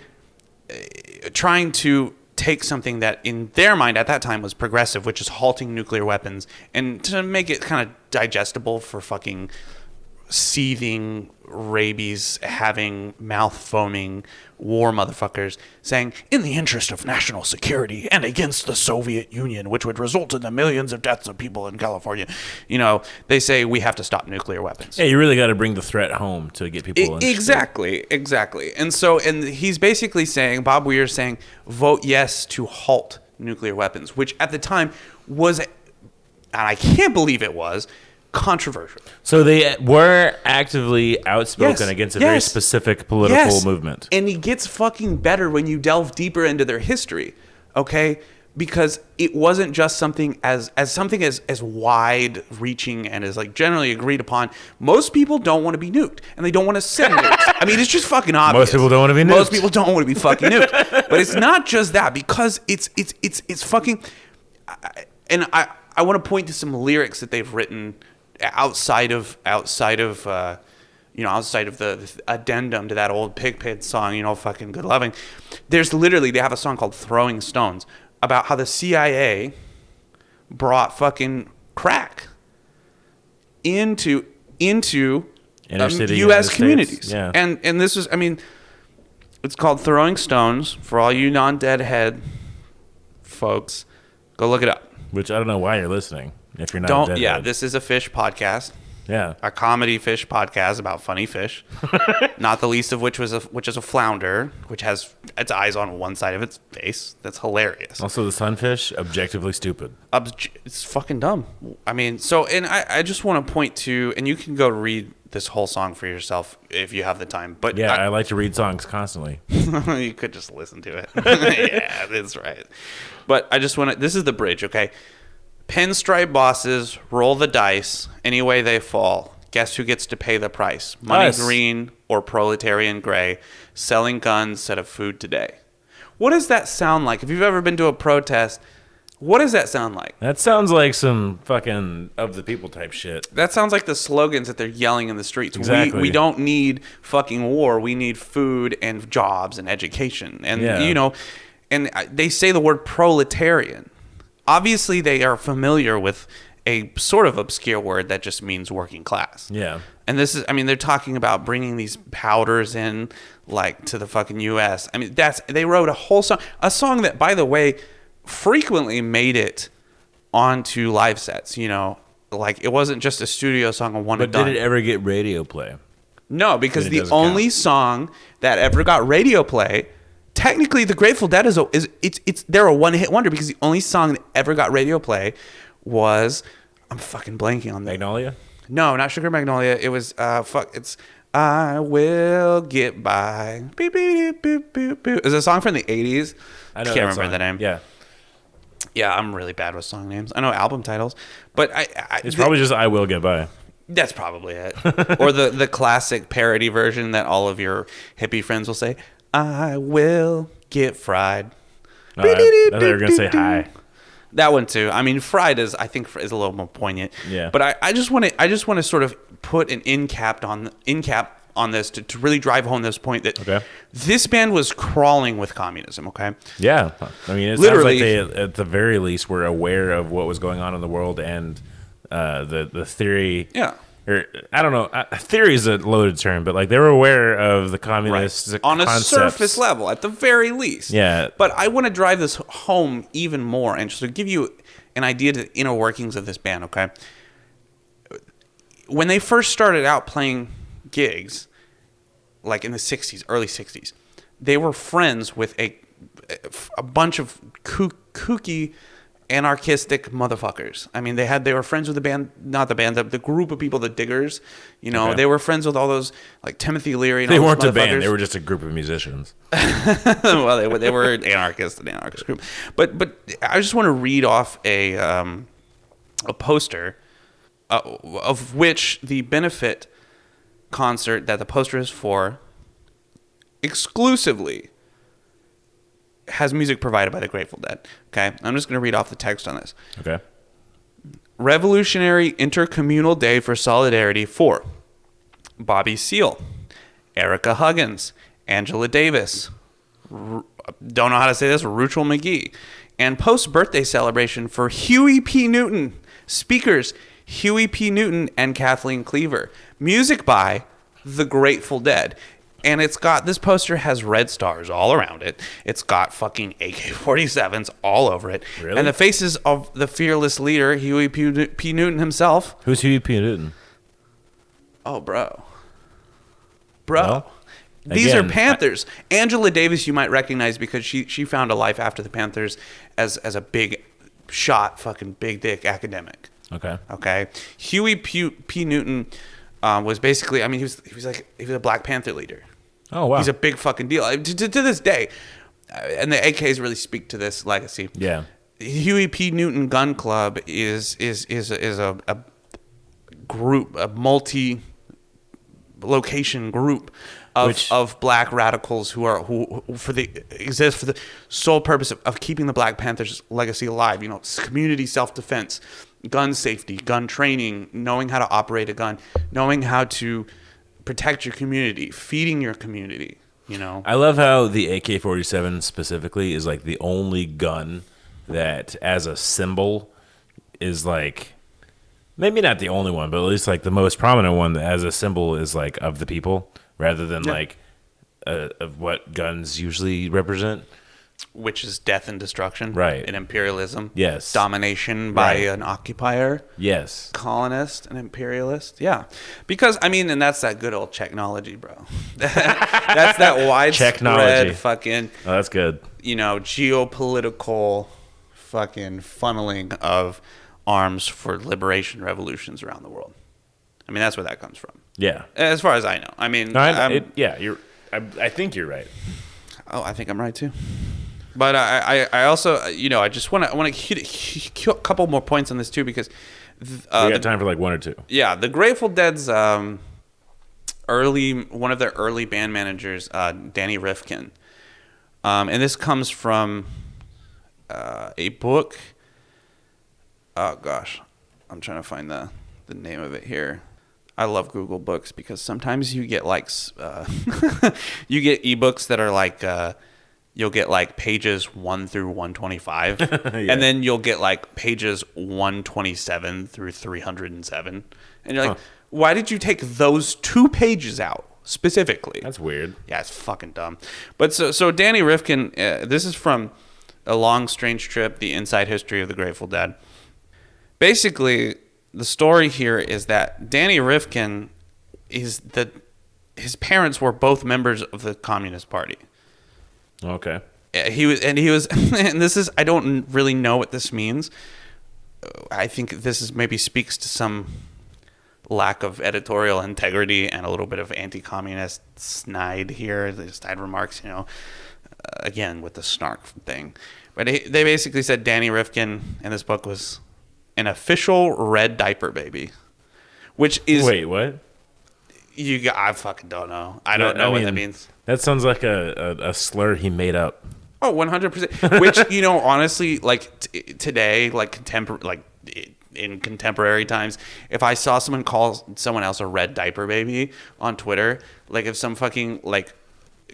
trying to take something that in their mind at that time was progressive, which is halting nuclear weapons, and to make it kind of digestible for fucking... seething, rabies having, mouth foaming war motherfuckers, saying, in the interest of national security and against the Soviet Union, which would result in the millions of deaths of people in California, they say we have to stop nuclear weapons. Yeah, you really got to bring the threat home to get people interested. Exactly. And he's basically saying, Bob Weir's saying, vote yes to halt nuclear weapons, which at the time was, and I can't believe it was, controversial. So they were actively outspoken against a very specific political movement. And it gets fucking better when you delve deeper into their history, okay? Because it wasn't just something as wide reaching and as like generally agreed upon. Most people don't want to be nuked, and they don't want to send nukes. I mean, it's just fucking obvious. Most people don't want to be nuked. Most people don't want to be fucking nuked. But it's not just that, because it's fucking. And I want to point to some lyrics that they've written outside of the addendum to that old Pigpen song, fucking Good Loving. They have a song called Throwing Stones about how the CIA brought fucking crack into U.S. communities. Yeah. And this was, it's called Throwing Stones. For all you non-deadhead folks, go look it up. Which I don't know why you're listening if you're not deadhead. Yeah, this is a fish podcast. Yeah. a comedy fish podcast about funny fish, not the least of which is a flounder, which has its eyes on one side of its face. That's hilarious. Also, the sunfish, objectively stupid. It's fucking dumb. I mean, and I just want to point to, and you can go read this whole song for yourself if you have the time. But Yeah, I like to read songs constantly. you could just listen to it. Yeah, that's right. But I just want to, this is the bridge, okay? Pinstripe bosses roll the dice any way they fall. Guess who gets to pay the price? Money Us. green or proletarian gray, selling guns instead of food today. What does that sound like? If you've ever been to a protest, what does that sound like? That sounds like some fucking of the people type shit. That sounds like the slogans that they're yelling in the streets. Exactly. We don't need fucking war. We need food and jobs and education. And, Yeah. And they say the word proletarian. Obviously, they are familiar with a sort of obscure word that just means working class. Yeah. And this is, I mean, they're talking about bringing these powders in, like, to the fucking U.S. I mean, they wrote a song that, by the way, frequently made it onto live sets, like it wasn't just a studio song and one and But done. did it ever get radio play? No, because Then it the doesn't only count. song that ever got radio play, technically the Grateful Dead they're a one-hit wonder, because the only song that ever got radio play was, I'm fucking blanking on that. Magnolia? No, not Sugar Magnolia. It was it's I Will Get By. Beep, beep, beep, beep, beep. It was a song from the 80s. I know Can't that remember song. the name. Yeah. Yeah, I'm really bad with song names. I know album titles, but It's probably just I Will Get By. that's probably it. Or the classic parody version that all of your hippie friends will say, I will get fried. I thought you were going to say hi. That one too. I mean, fried is a little more poignant. Yeah. But I just want to sort of put an end cap on this to really drive home this point that Okay. this band was crawling with communism. Okay. Yeah. I mean, it Literally. sounds like they, at the very least, were aware of what was going on in the world and the theory. Yeah. Or, I don't know. Theory is a loaded term, but like they were aware of the communist On a concepts. surface level, at the very least. Yeah. But I want to drive this home even more and just to give you an idea to the inner workings of this band, okay? When they first started out playing gigs, like in the 60s, early 60s, they were friends with a bunch of kooky, anarchistic motherfuckers. I mean, they were friends with the group of people, the Diggers. Okay. They were friends with all those, like Timothy Leary. And They all those weren't a band. motherfuckers. They were just a group of musicians. Well, they were an anarchist group. But I just want to read off a poster of which the benefit concert that the poster is for exclusively has music provided by the Grateful Dead. Okay, I'm just going to read off the text on this. Okay. Revolutionary Intercommunal Day for Solidarity for Bobby Seale, Erica Huggins, Angela Davis, don't know how to say this, Ruchel McGee, and post-birthday celebration for Huey P. Newton. Speakers, Huey P. Newton and Kathleen Cleaver. Music by The Grateful Dead. And this poster has red stars all around it. It's got fucking AK-47s all over it. Really? And the faces of the fearless leader, Huey P. Newton himself. Who's Huey P. Newton? Oh, bro. Bro. Well, These are again, Panthers. Angela Davis you might recognize because she found a life after the Panthers as a big shot, fucking big dick academic. Okay. Okay? Huey P. Newton was basically, I mean, he was a Black Panther leader. Oh, wow. He's a big fucking deal. To this day. And the AKs really speak to this legacy. Yeah. Huey P. Newton Gun Club is a group, a multi-location group of black radicals who exist for the sole purpose of keeping the Black Panthers legacy alive. Community self-defense, gun safety, gun training, knowing how to operate a gun, knowing how to protect your community, feeding your community. I love how the AK-47 specifically is like the only gun that as a symbol is like, maybe not the only one, but at least like the most prominent one that as a symbol is like of the people rather than like of what guns usually represent. which is death and destruction, Right. and imperialism, Yes. domination by Right. an occupier, Yes. colonist, and imperialist. Yeah, because I mean, and that's that good old technology, bro. That's that widespread Technology. fucking, Oh, that's good. geopolitical fucking funneling of arms for liberation revolutions around the world. I mean, that's where that comes from. Yeah. As far as I know. I mean, No, I think you're right. I think I'm right too. But I also, I just want to hit a couple more points on this too, because We got time for like one or two. yeah, the Grateful Dead's one of their early band managers, Danny Rifkin, and this comes from a book. Oh gosh, I'm trying to find the name of it here. I love Google Books because sometimes you get like you get ebooks that are like you'll get like pages 1 through 125, Yeah. and then you'll get like pages 127 through 307, and you're like, why did you take those 2 pages out specifically? That's weird. Yeah, it's fucking dumb. But so Danny Rifkin, this is from A Long Strange Trip: The Inside History of the Grateful Dead. Basically, the story here is that Danny Rifkin his parents were both members of the Communist Party. Okay. He was, and this is, I don't really know what this means. I think this is maybe speaks to some lack of editorial integrity and a little bit of anti-communist snide here, the snide remarks, again with the snark thing. But they basically said Danny Rifkin in this book was an official red diaper baby, which is Wait, what? I fucking don't know. I don't know what that means. That sounds like a slur he made up. Oh, 100%. Which, honestly, like today, like in contemporary times, if I saw someone call someone else a red diaper baby on Twitter, like if some fucking like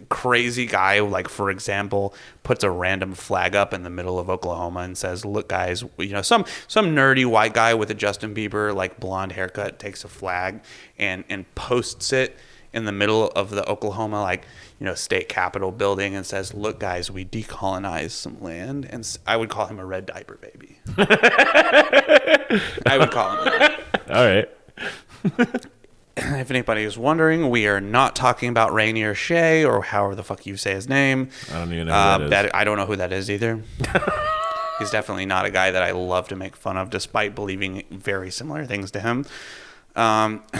crazy guy, like for example, puts a random flag up in the middle of Oklahoma and says, "Look, guys," some nerdy white guy with a Justin Bieber like blonde haircut takes a flag and posts it in the middle of the Oklahoma state capitol building and says, "Look, guys, we decolonized some land," and I would call him a red diaper baby. I would call him that. All right. If anybody is wondering, we are not talking about Rainier Shea or however the fuck you say his name. I don't even know who that is. I don't know who that is either. He's definitely not a guy that I love to make fun of, despite believing very similar things to him.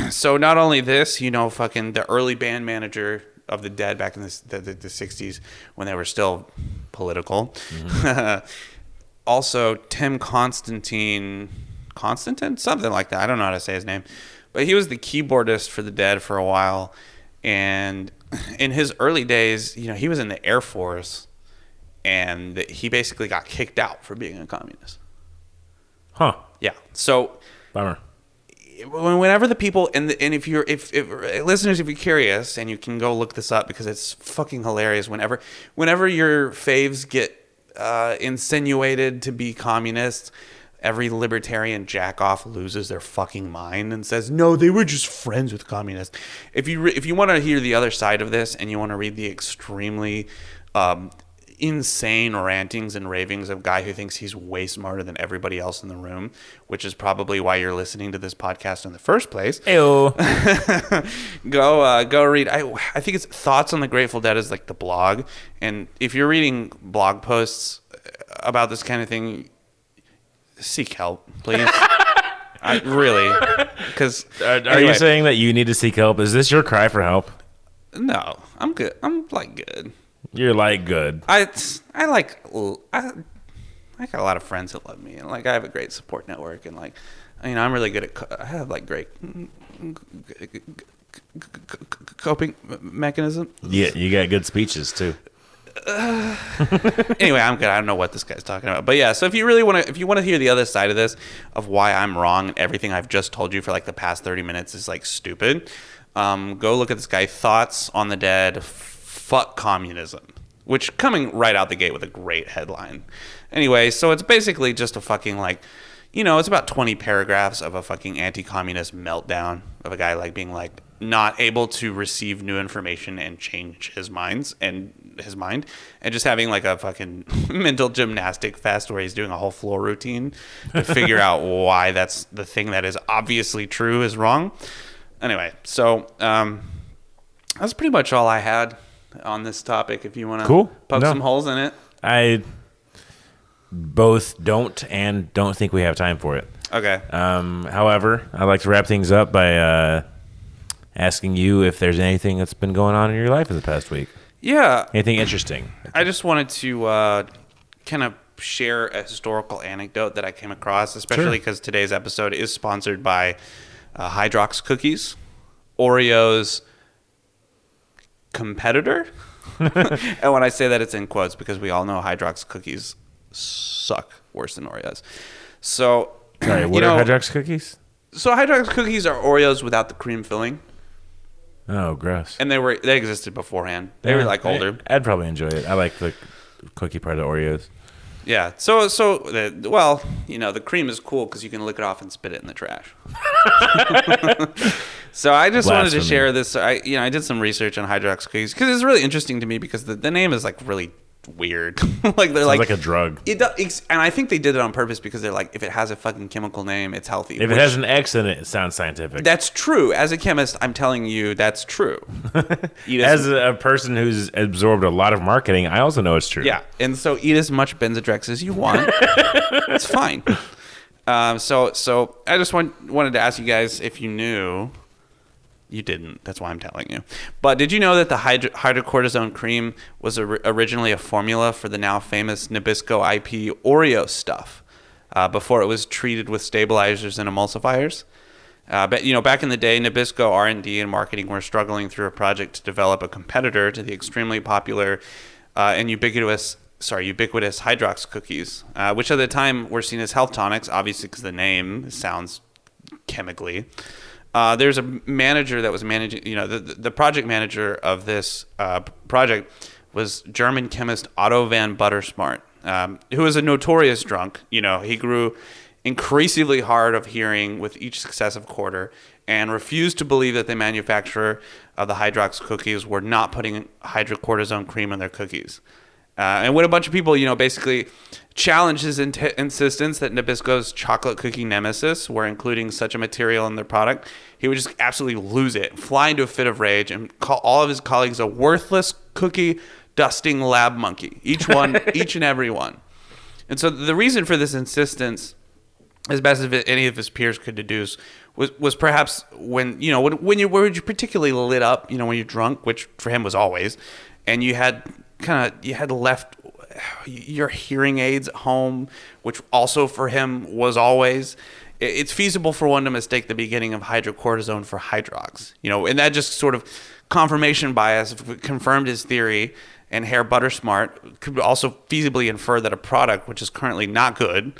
So not only this, fucking the early band manager of the Dead back in the 60s when they were still political. Mm-hmm. Also, Tim Constantine, something like that. I don't know how to say his name. But he was the keyboardist for the Dead for a while. And in his early days, he was in the Air Force. And he basically got kicked out for being a communist. Huh. Yeah. So Bummer. whenever the people if listeners, if you're curious, and you can go look this up because it's fucking hilarious. Whenever your faves get insinuated to be communists, every libertarian jack-off loses their fucking mind and says, no, they were just friends with communists. If you want to hear the other side of this and you want to read the extremely insane rantings and ravings of a guy who thinks he's way smarter than everybody else in the room, which is probably why you're listening to this podcast in the first place. Ew. Go read. I think it's Thoughts on the Grateful Dead is like the blog. And if you're reading blog posts about this kind of thing, seek help, please. Really, because Are you saying that you need to seek help? Is this your cry for help? No, I'm good. I'm good. You're good. I got a lot of friends that love me, and I have a great support network, and I'm really good at. I have great coping mechanism. Yeah, you got good speeches too. Anyway, I'm good. I don't know what this guy's talking about, but yeah. So if you want to hear the other side of this, of why I'm wrong and everything I've just told you for the past 30 minutes is stupid, go look at this guy. Thoughts on the Dead. Fuck communism, which coming right out the gate with a great headline. Anyway, so it's basically just a fucking it's about 20 paragraphs of a fucking anti-communist meltdown of a guy being not able to receive new information and change his mind, and just having like a fucking mental gymnastic fest where he's doing a whole floor routine to figure out why that's the thing that is obviously true is wrong. Anyway, so that's pretty much all I had on this topic. If you want to poke some holes in it. I both don't and don't think we have time for it. Okay. However, I'd like to wrap things up by asking you if there's anything that's been going on in your life in the past week. Yeah. Anything interesting? I just wanted to kind of share a historical anecdote that I came across, especially because today's episode is sponsored by Hydrox Cookies, Oreo's competitor. And when I say that, it's in quotes because we all know Hydrox Cookies suck worse than Oreos. So, sorry, what are Hydrox Cookies? So Hydrox Cookies are Oreos without the cream filling. Oh, gross. And they existed beforehand. They were like older. I'd probably enjoy it. I like the cookie part of Oreos. Yeah. Well, the cream is cool because you can lick it off and spit it in the trash. So I just wanted to share this. I did some research on Hydrox Cookies because it's really interesting to me because the name is like really weird. Like they're like a drug. It does, and I think they did it on purpose because they're like, if it has a fucking chemical name, it's healthy. If it has an X in it, it sounds scientific. That's true. As a chemist, I'm telling you that's true. As a person who's absorbed a lot of marketing, I also know it's true. Yeah, and so eat as much Benzodrex as you want. It's fine. So I just wanted to ask you guys if you knew. You didn't. That's why I'm telling you. But did you know that the hydrocortisone cream was originally a formula for the now famous Nabisco IP Oreo stuff before it was treated with stabilizers and emulsifiers? But back in the day, Nabisco R&D and marketing were struggling through a project to develop a competitor to the extremely popular and ubiquitous Hydrox cookies, which at the time were seen as health tonics, obviously because the name sounds chemically. There's a manager that was managing, the project manager of this project was German chemist Otto van Buttersmart, who was a notorious drunk. He grew increasingly hard of hearing with each successive quarter and refused to believe that the manufacturer of the Hydrox cookies were not putting hydrocortisone cream in their cookies. And when a bunch of people, basically challenged his insistence that Nabisco's chocolate cookie nemesis were including such a material in their product, he would just absolutely lose it, fly into a fit of rage, and call all of his colleagues a worthless cookie dusting lab monkey. Each and every one. And so the reason for this insistence, as best as any of his peers could deduce, was perhaps when you're particularly lit up, when you're drunk, which for him was always, and you had left your hearing aids at home, which also for him was always. It's feasible for one to mistake the beginning of hydrocortisone for Hydrox, and that just sort of confirmation bias confirmed his theory. And Herr Buttersmart could also feasibly infer that a product which is currently not good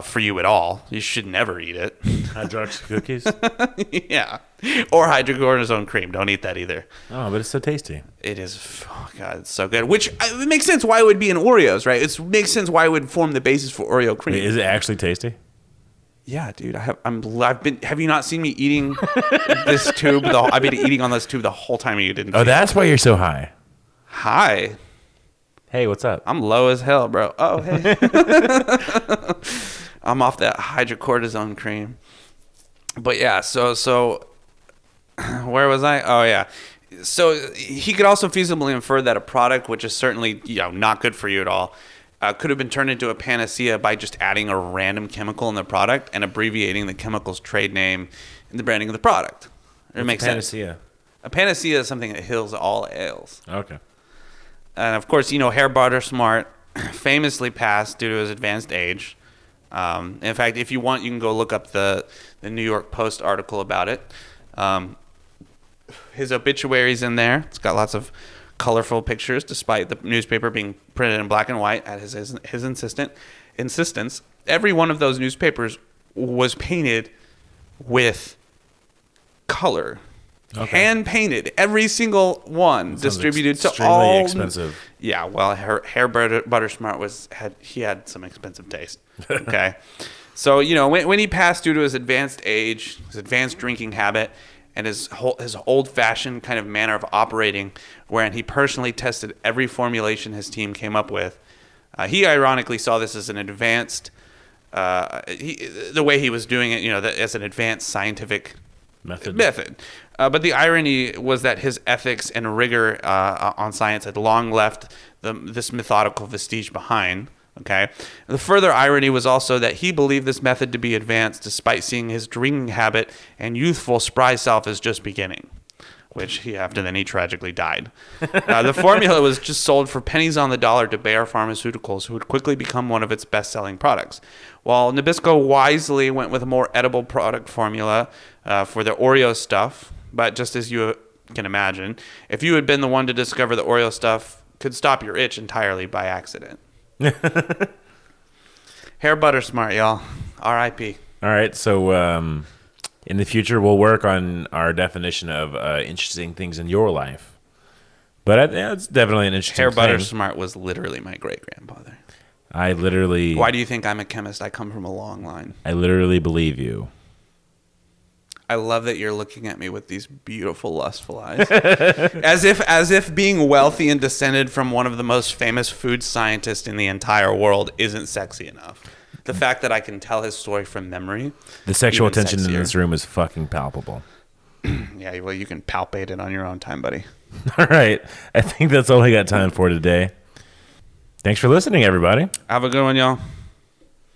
for you at all, you should never eat it. Hydrox cookies? Yeah. Or hydrocortisone cream. Don't eat that either. Oh, but it's so tasty. It is. Oh, God, it's so good. Which it makes sense why it would be in Oreos, right? It makes sense why it would form the basis for Oreo cream. Wait, is it actually tasty? Yeah, dude. Have you not seen me eating this tube? I've been eating on this tube the whole time you didn't. Oh, that's why you're so high. High. Hey, what's up? I'm low as hell, bro. Oh, hey. I'm off that hydrocortisone cream. But yeah, so where was I? Oh, yeah. So he could also feasibly infer that a product which is certainly not good for you at all could have been turned into a panacea by just adding a random chemical in the product and abbreviating the chemical's trade name in the branding of the product. It makes sense. A panacea is something that heals all ails. Okay. And of course, Herr Buttersmart famously passed due to his advanced age. In fact, if you want, you can go look up the New York Post article about it. His obituary's in there. It's got lots of colorful pictures, despite the newspaper being printed in black and white at his insistence. Every one of those newspapers was painted with color. Okay. Hand painted, every single one, distributed to all. Extremely expensive. Yeah, well, Herr Buttersmart had some expensive taste. Okay, so when he passed due to his advanced age, his advanced drinking habit, and his old-fashioned kind of manner of operating, wherein he personally tested every formulation his team came up with. He ironically saw this as an advanced, the way he was doing it, as an advanced scientific method. But the irony was that his ethics and rigor on science had long left this methodical vestige behind. Okay. The further irony was also that he believed this method to be advanced despite seeing his drinking habit and youthful, spry self as just beginning, which after then he tragically died. The formula was just sold for pennies on the dollar to Bayer Pharmaceuticals, who would quickly become one of its best-selling products. While Nabisco wisely went with a more edible product formula for the Oreo stuff, but just as you can imagine, if you had been the one to discover the Oreo stuff, could stop your itch entirely by accident. Hair butter smart, y'all. R.I.P. All right, so in the future, we'll work on our definition of interesting things in your life. But it's definitely an interesting Hair butter thing. smart was literally my great-grandfather. I literally... Why do you think I'm a chemist? I come from a long line. I literally believe you. I love that you're looking at me with these beautiful, lustful eyes. as if being wealthy and descended from one of the most famous food scientists in the entire world isn't sexy enough. The fact that I can tell his story from memory. The sexual even tension in sexier. this room is fucking palpable. Yeah, well, you can palpate it on your own time, buddy. All right. I think that's all I got time for today. Thanks for listening, everybody. Have a good one, y'all.